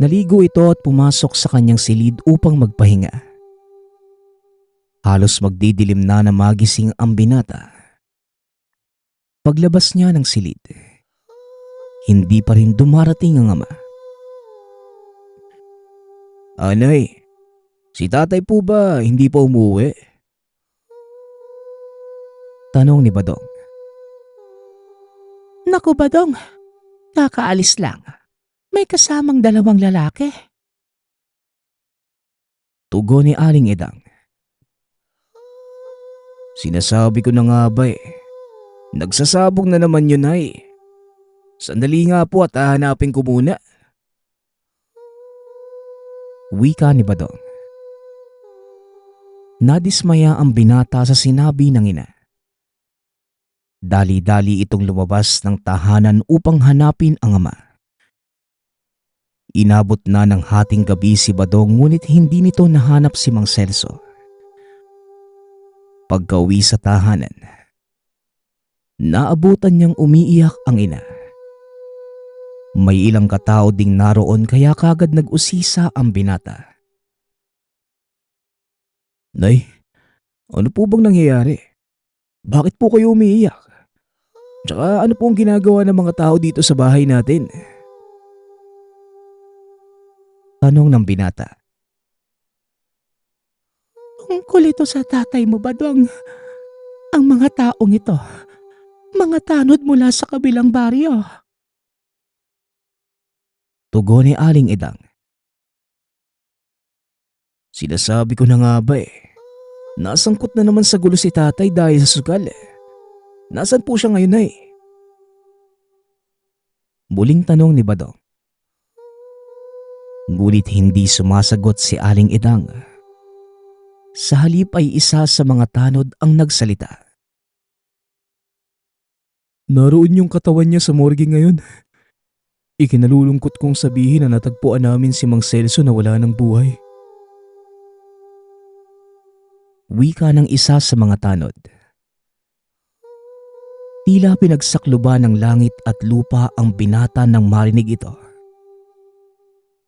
Speaker 2: Naligo ito at pumasok sa kanyang silid upang magpahinga. Halos magdidilim na magising ang binata. Paglabas niya ng silid, hindi pa rin dumarating ang ama.
Speaker 4: Anay, si tatay po ba hindi pa umuwi?
Speaker 2: Tanong ni Badong.
Speaker 3: Naku, Badong, kakaalis lang. May kasamang 2 lalaki.
Speaker 2: Tugon ni Aling Edang.
Speaker 4: Sinasabi ko na nga ba eh. Nagsasabog na naman yun ay. Sandali nga po at hahanapin ko muna.
Speaker 2: Wika ni Badong. Nadismaya ang binata sa sinabi ng ina. Dali-dali itong lumabas ng tahanan upang hanapin ang ama. Inabot na ng hating gabi si Badong ngunit hindi nito nahanap si Mang Celso. Pagka-uwi sa tahanan, naabutan niyang umiiyak ang ina. May ilang katao ding naroon kaya kagad nag-usisa ang binata.
Speaker 4: Nay, ano po bang nangyayari? Bakit po kayo umiiyak? Tsaka ano po ang ginagawa ng mga tao dito sa bahay natin?
Speaker 2: Tanong ng binata.
Speaker 3: Tungkol ito sa tatay mo, Badong. Ang mga taong ito, mga tanod mula sa kabilang baryo.
Speaker 2: Tugon ni Aling Edang.
Speaker 4: Sinasabi ko na nga ba eh. Nasangkot na naman sa gulo si tatay dahil sa sugal eh. Nasaan po siya ngayon ay?
Speaker 2: Muling tanong ni Badong. Ngunit hindi sumasagot si Aling Edang. Sa halip ay isa sa mga tanod ang nagsalita.
Speaker 4: Naroon yung katawan niya sa morgue ngayon. Ikinalulungkot kong sabihin na natagpuan namin si Mang Celso na wala ng buhay.
Speaker 2: Wika ng isa sa mga tanod. Tila pinagsakluban ng langit at lupa ang binata nang marinig ito.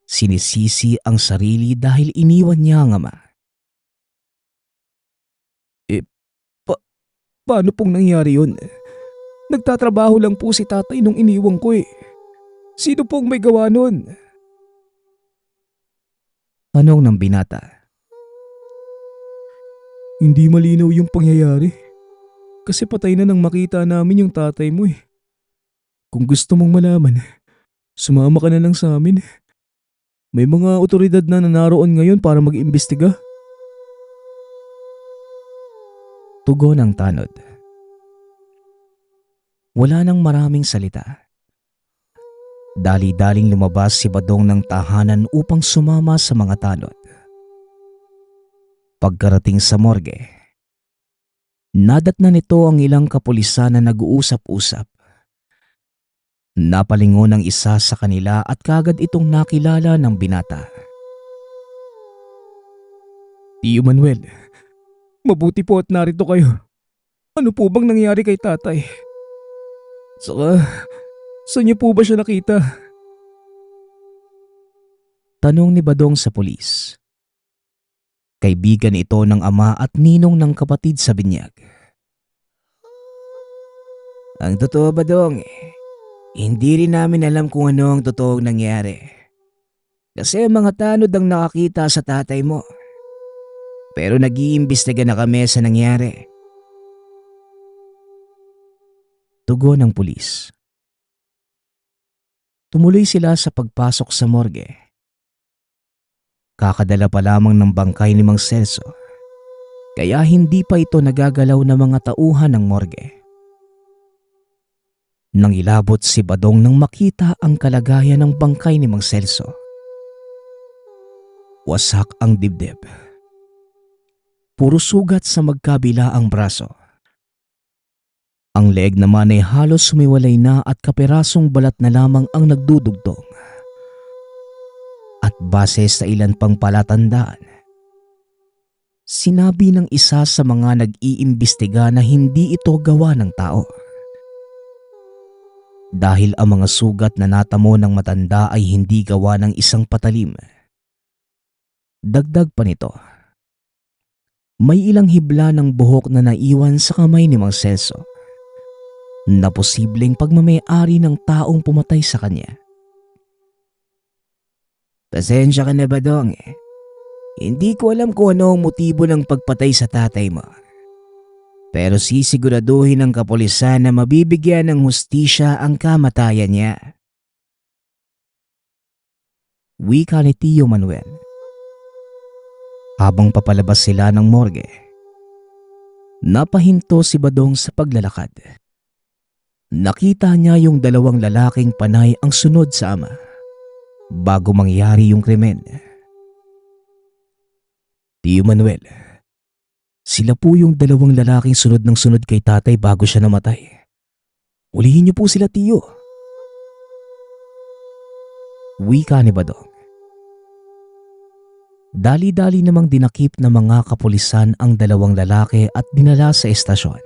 Speaker 2: Sinisisi ang sarili dahil iniwan niya ang ama.
Speaker 4: Paano pong nangyari yun? Nagtatrabaho lang po si tatay nung iniwan ko eh. Sino pong may gawa nun?
Speaker 2: Tanong ng binata.
Speaker 4: Hindi malinaw yung pangyayari. Kasi patay na nang makita namin yung tatay mo eh. Kung gusto mong malaman, sumama ka na lang sa amin. May mga otoridad na naroon ngayon para mag-imbestiga.
Speaker 2: Tugon ng tanod. Wala nang maraming salita. Dali-daling lumabas si Badong ng tahanan upang sumama sa mga tanod. Pagkarating sa morgue, nadatnan nito ang ilang kapulisan na nag-uusap-usap. Napalingon ang isa sa kanila at kagad itong nakilala ng binata.
Speaker 4: Tio Manuel, mabuti po at narito kayo. Ano po bang nangyari kay tatay? Saka, saan niyo po ba siya nakita?
Speaker 2: Tanong ni Badong sa pulis. Kaibigan ito ng ama at ninong ng kapatid sa binyag.
Speaker 4: Ang totoo ba dong, hindi rin namin alam kung ano ang totoong nangyari. Kasi mga tanod ang nakakita sa tatay mo. Pero nag-iimbestiga na kami sa nangyari.
Speaker 2: Tugon ng pulis. Tumuloy sila sa pagpasok sa morgue. Kakadala pa lamang ng bangkay ni Mang Celso, kaya hindi pa ito nagagalaw ng mga tauhan ng morgue. Nang ilabot si Badong nang makita ang kalagayan ng bangkay ni Mang Celso. Wasak ang dibdib. Puro sugat sa magkabila ang braso. Ang leeg naman ay halos sumiwalay na at kaperasong balat na lamang ang nagdudugtong. At base sa ilan pang palatandaan, sinabi ng isa sa mga nag-iimbestiga na hindi ito gawa ng tao. Dahil ang mga sugat na natamo ng matanda ay hindi gawa ng isang patalim. Dagdag pa nito, may ilang hibla ng buhok na naiwan sa kamay ni Mang Celso na posibleng pagmamay-ari ng taong pumatay sa kanya.
Speaker 4: Pasensya ka na ba dong? Hindi ko alam kung ano ang motibo ng pagpatay sa tatay mo. Pero sisiguraduhin ng kapulisan na mabibigyan ng hustisya ang kamatayan niya.
Speaker 2: Wika ni Tio Manuel. Habang papalabas sila ng morgue, napahinto si Badong sa paglalakad. Nakita niya yung dalawang lalaking panay ang sunod sa ama bago mangyari yung krimen. Tio Manuel, sila po yung dalawang lalaking sunod ng sunod kay tatay bago siya namatay. Ulihin niyo po sila, Tio. Wika ni Badong. Dali-dali namang dinakip ng mga kapulisan ang dalawang lalaki at dinala sa estasyon.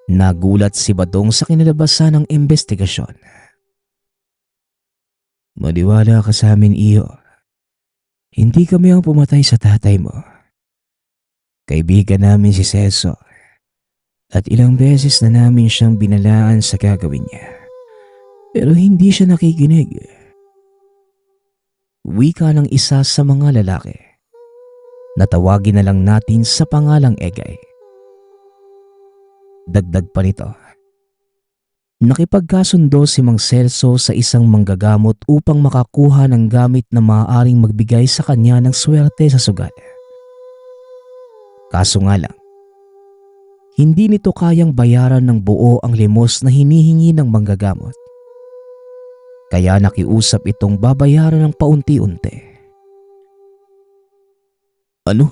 Speaker 2: Nagulat si Badong sa kinalabasan ng investigasyon.
Speaker 4: Maniwala ka sa amin, Iyo. Hindi kami ang pumatay sa tatay mo. Kaibigan namin si Celso at ilang beses na namin siyang binalaan sa gagawin niya. Pero hindi siya nakikinig.
Speaker 2: Wika ng isa sa mga lalaki. Natawagin na lang natin sa pangalang Egay. Dagdag pa nito, nakipagkasundo si Mang Celso sa isang manggagamot upang makakuha ng gamit na maaaring magbigay sa kanya ng swerte sa sugal. Kaso nga lang, hindi nito kayang bayaran ng buo ang limos na hinihingi ng manggagamot. Kaya nakiusap itong babayaran ng paunti-unti. Ano?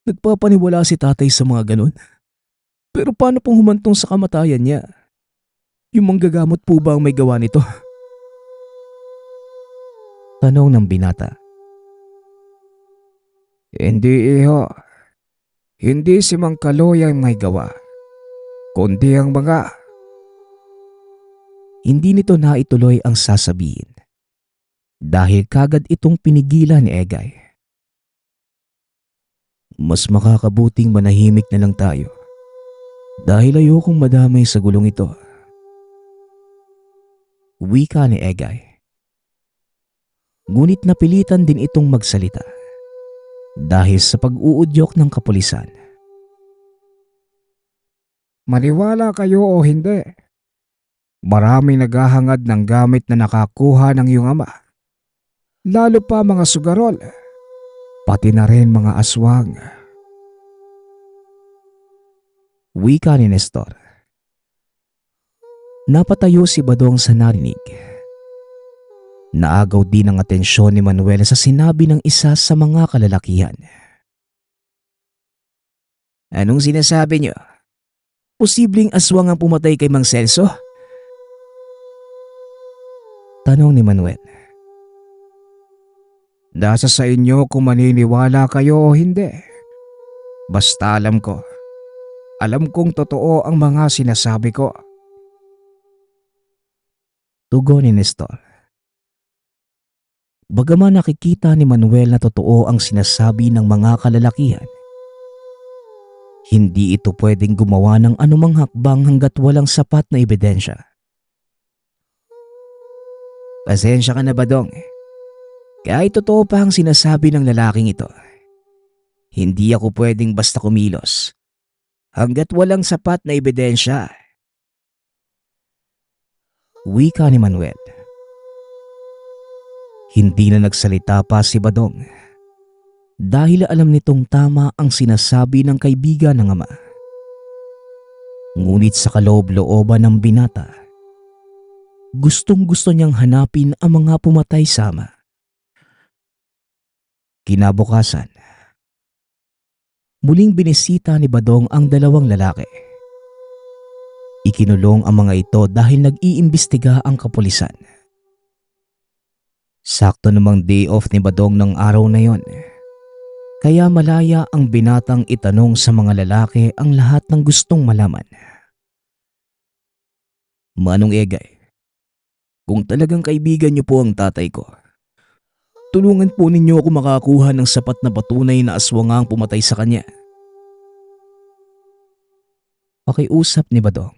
Speaker 2: Nagpapaniwala si tatay sa mga ganun? Pero paano pong humantong sa kamatayan niya? Yung manggagamot po ba ang may gawa nito? Tanong ng binata.
Speaker 4: Hindi, Iho. Hindi si Mang Kaloy ang may gawa, kundi ang mga...
Speaker 2: Hindi nito naituloy ang sasabihin dahil kagad itong pinigilan ni Egay. Mas makakabuting manahimik na lang tayo dahil ayokong madamay sa gulong ito. Wika ni Egay. Ngunit napilitan din itong magsalita dahil sa pag-uudyok ng kapulisan.
Speaker 4: Maniwala kayo o hindi, maraming naghahangad ng gamit na nakakuha ng iyong ama. Lalo pa mga sugarol, pati na rin mga aswang.
Speaker 2: Wika ni Nestor. Napatayo si Badong sa narinig. Naagaw din ang atensyon ni Manuel sa sinabi ng isa sa mga kalalakihan.
Speaker 4: Anong sinasabi niyo?
Speaker 2: Posibleng aswang ang pumatay kay Mang Celso? Tanong ni Manuel.
Speaker 4: Nasa sa inyo kung maniniwala kayo o hindi. Basta alam kong totoo ang mga sinasabi ko.
Speaker 2: Tugon ni Nestor. Bagaman nakikita ni Manuel na totoo ang sinasabi ng mga kalalakihan, Hindi ito pwedeng gumawa ng anumang hakbang hanggat walang sapat na ebidensya.
Speaker 4: Pasensya ka na, Badong. Kahit totoo pa ang sinasabi ng lalaking ito, hindi ako pwedeng basta kumilos hanggat walang sapat na ebidensya.
Speaker 2: Wika ni Manuel. Hindi na nagsalita pa si Badong dahil alam nitong tama ang sinasabi ng kaibigan ng ama. Ngunit sa kaloob-looban ng binata, gustong-gusto niyang hanapin ang mga pumatay sa ama. Kinabukasan, muling binisita ni Badong ang dalawang lalaki. Ikinulong ang mga ito dahil nag-iimbestiga ang kapulisan. Sakto namang day off ni Badong ng araw na yon, kaya malaya ang binatang itanong sa mga lalaki ang lahat ng gustong malaman. Manong Egay, kung talagang kaibigan niyo po ang tatay ko, tulungan po ninyo ako makakuha ng sapat na patunay na aswang ang pumatay sa kanya. Pakiusap ni Badong.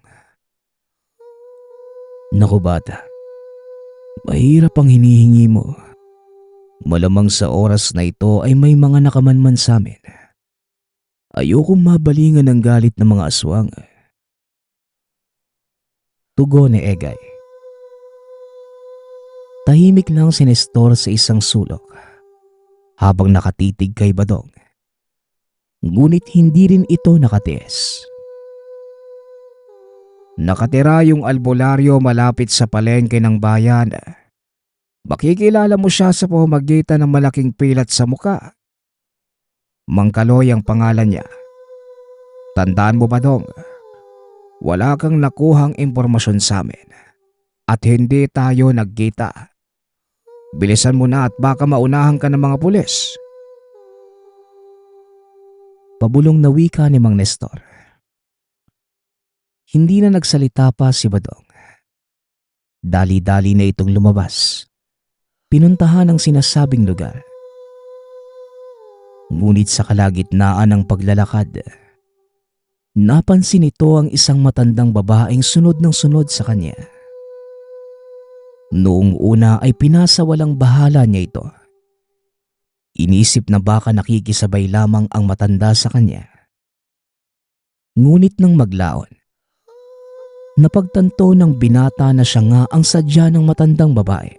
Speaker 2: Naku bata, mahirap ang hinihingi mo. Malamang sa oras na ito ay may mga nakamanman sa amin. Ayokong mabalingan ng galit ng mga aswang. Tugon ni Egay. Tahimik lang si Nestor sa isang sulok habang nakatitig kay Badong. Ngunit hindi rin ito nakatiis.
Speaker 4: Nakatira yung albularyo malapit sa palengke ng bayan. Makikilala mo siya sa pamamagitan ng malaking pilat sa muka. Mang Kaloy ang pangalan niya. Tandaan mo, Badong, wala kang nakuhang impormasyon sa amin at hindi tayo nagkita. Bilisan mo na at baka maunahan ka ng mga pulis.
Speaker 2: Pabulong na wika ni Mang Nestor. Hindi na nagsalita pa si Badong. Dali-dali na itong lumabas. Pinuntahan ang sinasabing lugar. Ngunit sa kalagitnaan ng paglalakad, napansin ito ang isang matandang babaeng sunod ng sunod sa kanya. Noong una ay pinasawalang bahala niya ito. Inisip na baka nakikisabay lamang ang matanda sa kanya. Ngunit nang maglaon, napagtanto ng binata na siya nga ang sadya ng matandang babae.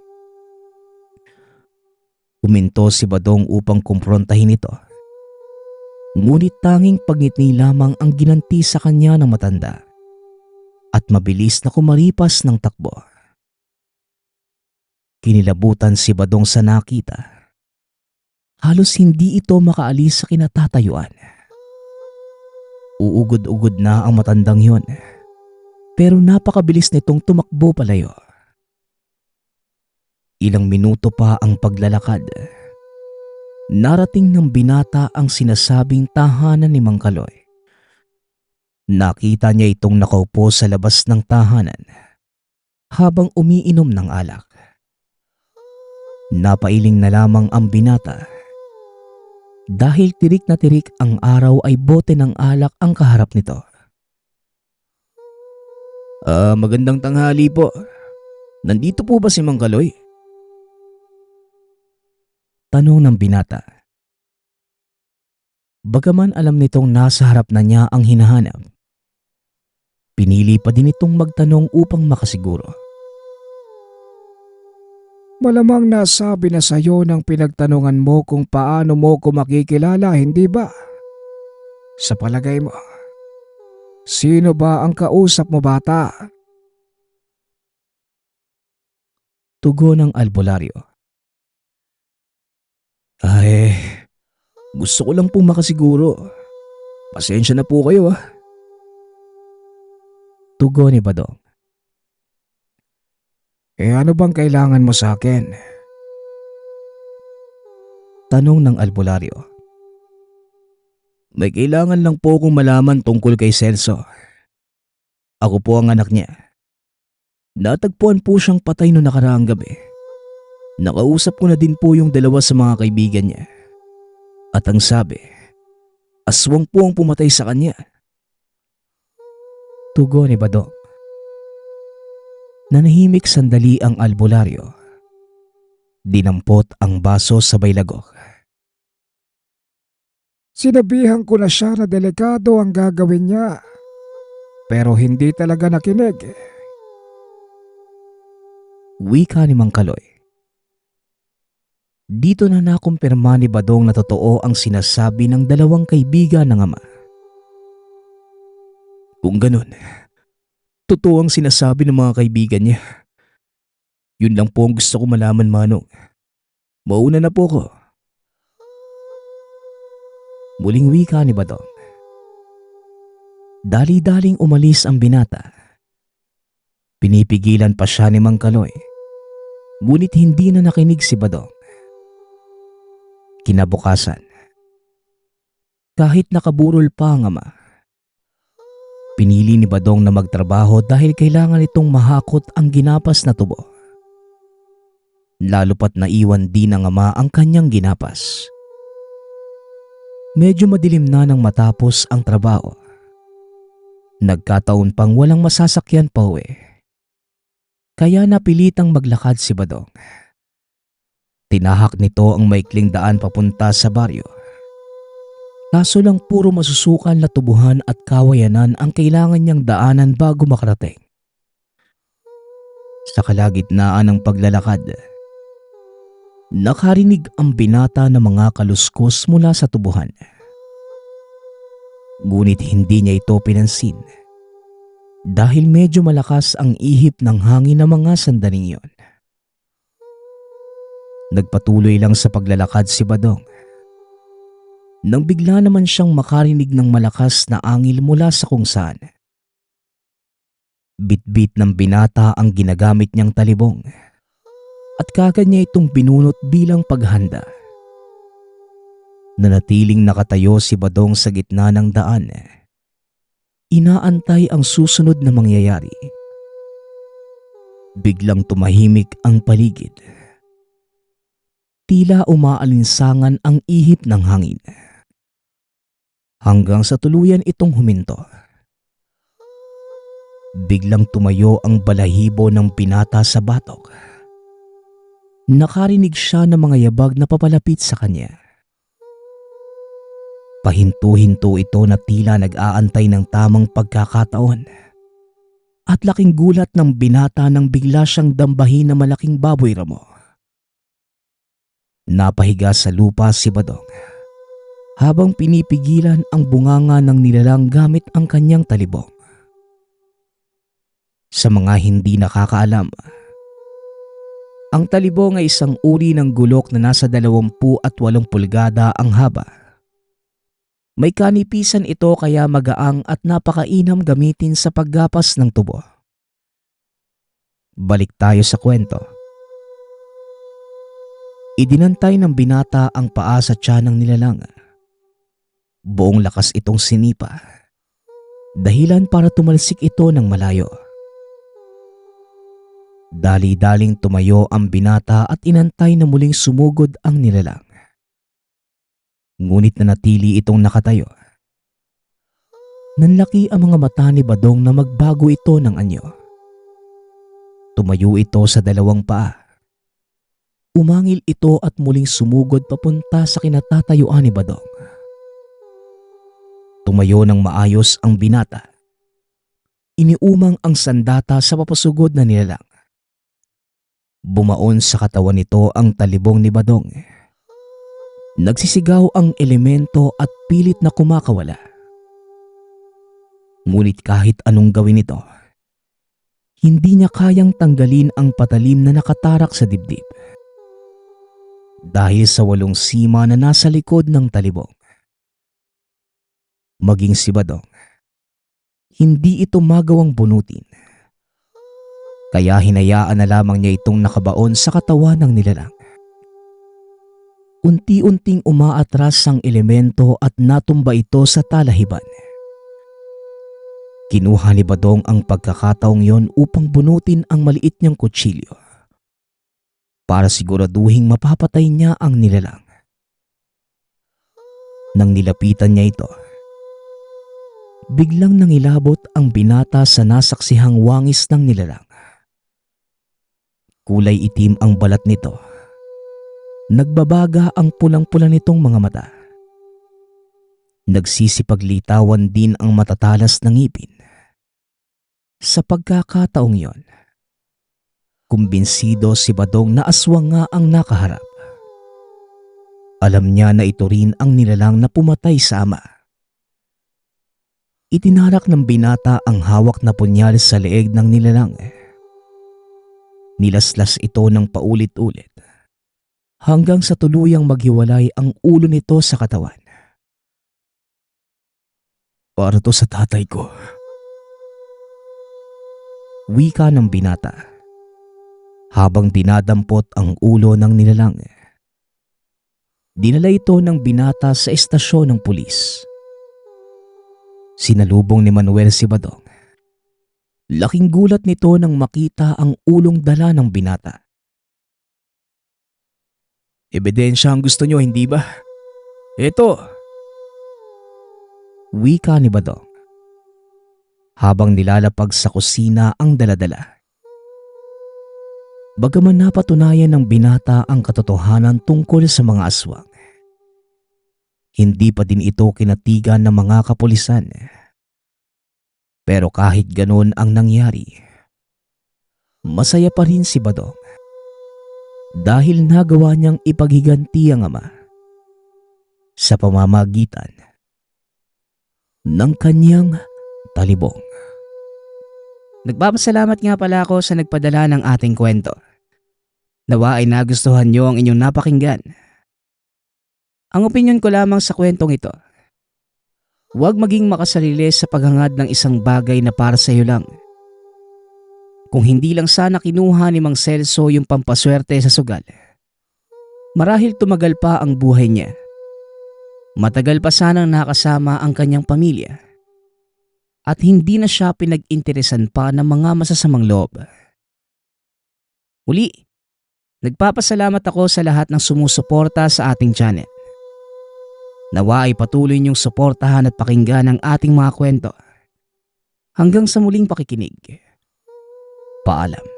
Speaker 2: Huminto si Badong upang kumprontahin ito. Ngunit tanging pagngiti lamang ang ginanti sa kanya ng matanda at mabilis na kumaripas ng takbo. Kinilabutan si Badong sa nakita. Halos hindi ito makaalis sa kinatatayuan. Uugod-ugod na ang matandang yon, pero napakabilis nitong tumakbo palayo. Ilang minuto pa ang paglalakad. Narating ng binata ang sinasabing tahanan ni Mang Kaloy. Nakita niya itong nakaupo sa labas ng tahanan habang umiinom ng alak. Napailing na lamang ang binata. Dahil tirik na tirik ang araw ay bote ng alak ang kaharap nito.
Speaker 4: Magandang tanghali po. Nandito po ba si Mang Kaloy?
Speaker 2: Tanong ng binata. Bagaman alam nitong nasa harap na niya ang hinahanap, pinili pa din itong magtanong upang makasiguro.
Speaker 4: Malamang nasabi na sa'yo ng pinagtanungan mo kung paano mo ko makikilala, hindi ba? Sa palagay mo, sino ba ang kausap mo, bata?
Speaker 2: Tugon ng albularyo.
Speaker 4: Ay, gusto ko lang pong makasiguro. Pasensya na po kayo
Speaker 2: Tugon ni Badong.
Speaker 4: Ano bang kailangan mo sa akin?
Speaker 2: Tanong ng albularyo.
Speaker 4: May kailangan lang po akong malaman tungkol kay Celso. Ako po ang anak niya. Natagpuan po siyang patay noong nakaraang gabi. Nakausap ko na din po yung dalawa sa mga kaibigan niya. At ang sabi,
Speaker 2: Aswang po ang pumatay sa kanya. Tugon ni Badong. Nanahimik sandali ang albularyo. Dinampot ang baso sa baylagok.
Speaker 4: Sinabihan ko na siya na delikado ang gagawin niya. Pero hindi talaga nakinig.
Speaker 2: Wika ni Mang Kaloy. Dito na nakumpirma ni Badong na totoo ang sinasabi ng dalawang kaibigan ng ama. Kung ganun, totoo ang sinasabi ng mga kaibigan niya. Yun lang po ang gusto ko malaman, Manong. Mauna na po ko. Muling wika ni Badong. Dali-daling umalis ang binata. Pinipigilan pa siya ni Mang Kaloy. Ngunit hindi na nakinig si Badong. Kinabukasan, kahit nakaburol pa ang ama, pinili ni Badong na magtrabaho dahil kailangan itong mahakot ang ginapas na tubo. Lalo pat naiwan din ng ama ang kanyang ginapas. Medyo madilim na nang matapos ang trabaho. Nagkataon pang walang masasakyan pa uwi. Kaya napilitang maglakad si Badong. Tinahak nito ang maikling daan papunta sa baryo. Kaso lang puro masusukan na tubuhan at kawayanan ang kailangan niyang daanan bago makarating. Sa kalagitnaan ng paglalakad, nakarinig ang binata ng mga kaluskos mula sa tubuhan. Ngunit hindi niya ito pinansin dahil medyo malakas ang ihip ng hangin ng mga sandaling iyon. Nagpatuloy lang sa paglalakad si Badong nang bigla naman siyang makarinig ng malakas na angil mula sa kung saan. Bit-bit ng binata ang ginagamit niyang talibong at kagad niya itong binunot bilang paghanda. Nanatiling nakatayo si Badong sa gitna ng daan. Inaantay ang susunod na mangyayari. Biglang tumahimik ang paligid. Tila umaalinsangan ang ihip ng hangin. Hanggang sa tuluyan itong huminto. Biglang tumayo ang balahibo ng binata sa batok. Nakarinig siya ng mga yabag na papalapit sa kanya. Pahinto-hinto ito na tila nag-aantay ng tamang pagkakataon. At laking gulat ng binata nang bigla siyang dambahin na malaking baboy ramo. Napahiga sa lupa si Badong habang pinipigilan ang bunganga ng nilalang gamit ang kanyang talibong. Sa mga hindi nakakaalam, ang talibong ay isang uri ng gulok na nasa 28 pulgada ang haba. May kanipisan ito kaya magaang at napakainam gamitin sa paggapas ng tubo. Balik tayo sa kwento. Idinantay ng binata ang paa sa tiyan ng nilalang. Buong lakas itong sinipa. Dahilan para tumalsik ito ng malayo. Dali-daling tumayo ang binata at inantay na muling sumugod ang nilalang. Ngunit nanatili itong nakatayo. Nanlaki ang mga mata ni Badong na magbago ito ng anyo. Tumayo ito sa dalawang paa. Umangil ito at muling sumugod papunta sa kinatatayuan ni Badong. Tumayo ng maayos ang binata. Iniumang ang sandata sa papasugod na nilalang. Bumaon sa katawan nito ang talibong ni Badong. Nagsisigaw ang elemento at pilit na kumakawala. Ngunit kahit anong gawin nito, hindi niya kayang tanggalin ang patalim na nakatarak sa dibdib. Dahil sa 8 sima na nasa likod ng talibong. Maging si Badong, hindi ito magawang bunutin. Kaya hinayaan na lamang niya itong nakabaon sa katawan ng nilalang. Unti-unting umaatras ang elemento at natumba ito sa talahiban. Kinuha ni Badong ang pagkakataong yon upang bunutin ang maliit niyang kutsilyo. Para siguraduhing mapapatay niya ang nilalang. Nang nilapitan niya ito, biglang nangilabot ang binata sa nasaksihang wangis ng nilalang. Kulay itim ang balat nito. Nagbabaga ang pulang-pula nitong mga mata. Nagsisipaglitawan din ang matatalas ng ngipin. Sa pagkakataong yon, kumbinsido si Badong na aswang nga ang nakaharap. Alam niya na ito rin ang nilalang na pumatay sa ama. Itinarak ng binata ang hawak na punyal sa leeg ng nilalang. Nilaslas ito ng paulit-ulit hanggang sa tuluyang maghiwalay ang ulo nito sa katawan. Para to sa tatay ko. Wika ng binata habang dinadampot ang ulo ng nilalang. Dinala ito ng binata sa estasyon ng pulis. Sinalubong ni Manuel si Badong. Laking gulat nito nang makita ang ulong dala ng binata. Ebidensya ang gusto nyo, hindi ba? Ito! Wika ni Badong habang nilalapag sa kusina ang daladala. Bagaman napatunayan ng binata ang katotohanan tungkol sa mga aswang, hindi pa din ito kinatigan ng mga kapulisan. Pero kahit ganon ang nangyari, masaya pa rin si Badong dahil nagawa niyang ipaghiganti ang ama sa pamamagitan ng kanyang talibong.
Speaker 3: Nagpapasalamat nga pala ako sa nagpadala ng ating kwento. Nawa ay nagustuhan niyo ang inyong napakinggan. Ang opinyon ko lamang sa kwentong ito, huwag maging makasarili sa paghangad ng isang bagay na para sa iyo lang. Kung hindi lang sana kinuha ni Mang Celso yung pampaswerte sa sugal, marahil tumagal pa ang buhay niya. Matagal pa sanang nakasama ang kanyang pamilya at hindi na siya pinag-interesan pa ng mga masasamang loob. Uli, nagpapasalamat ako sa lahat ng sumusuporta sa ating channel. Nawa ay patuloy niyong suportahan at pakinggan ang ating mga kwento. Hanggang sa muling pakikinig. Paalam.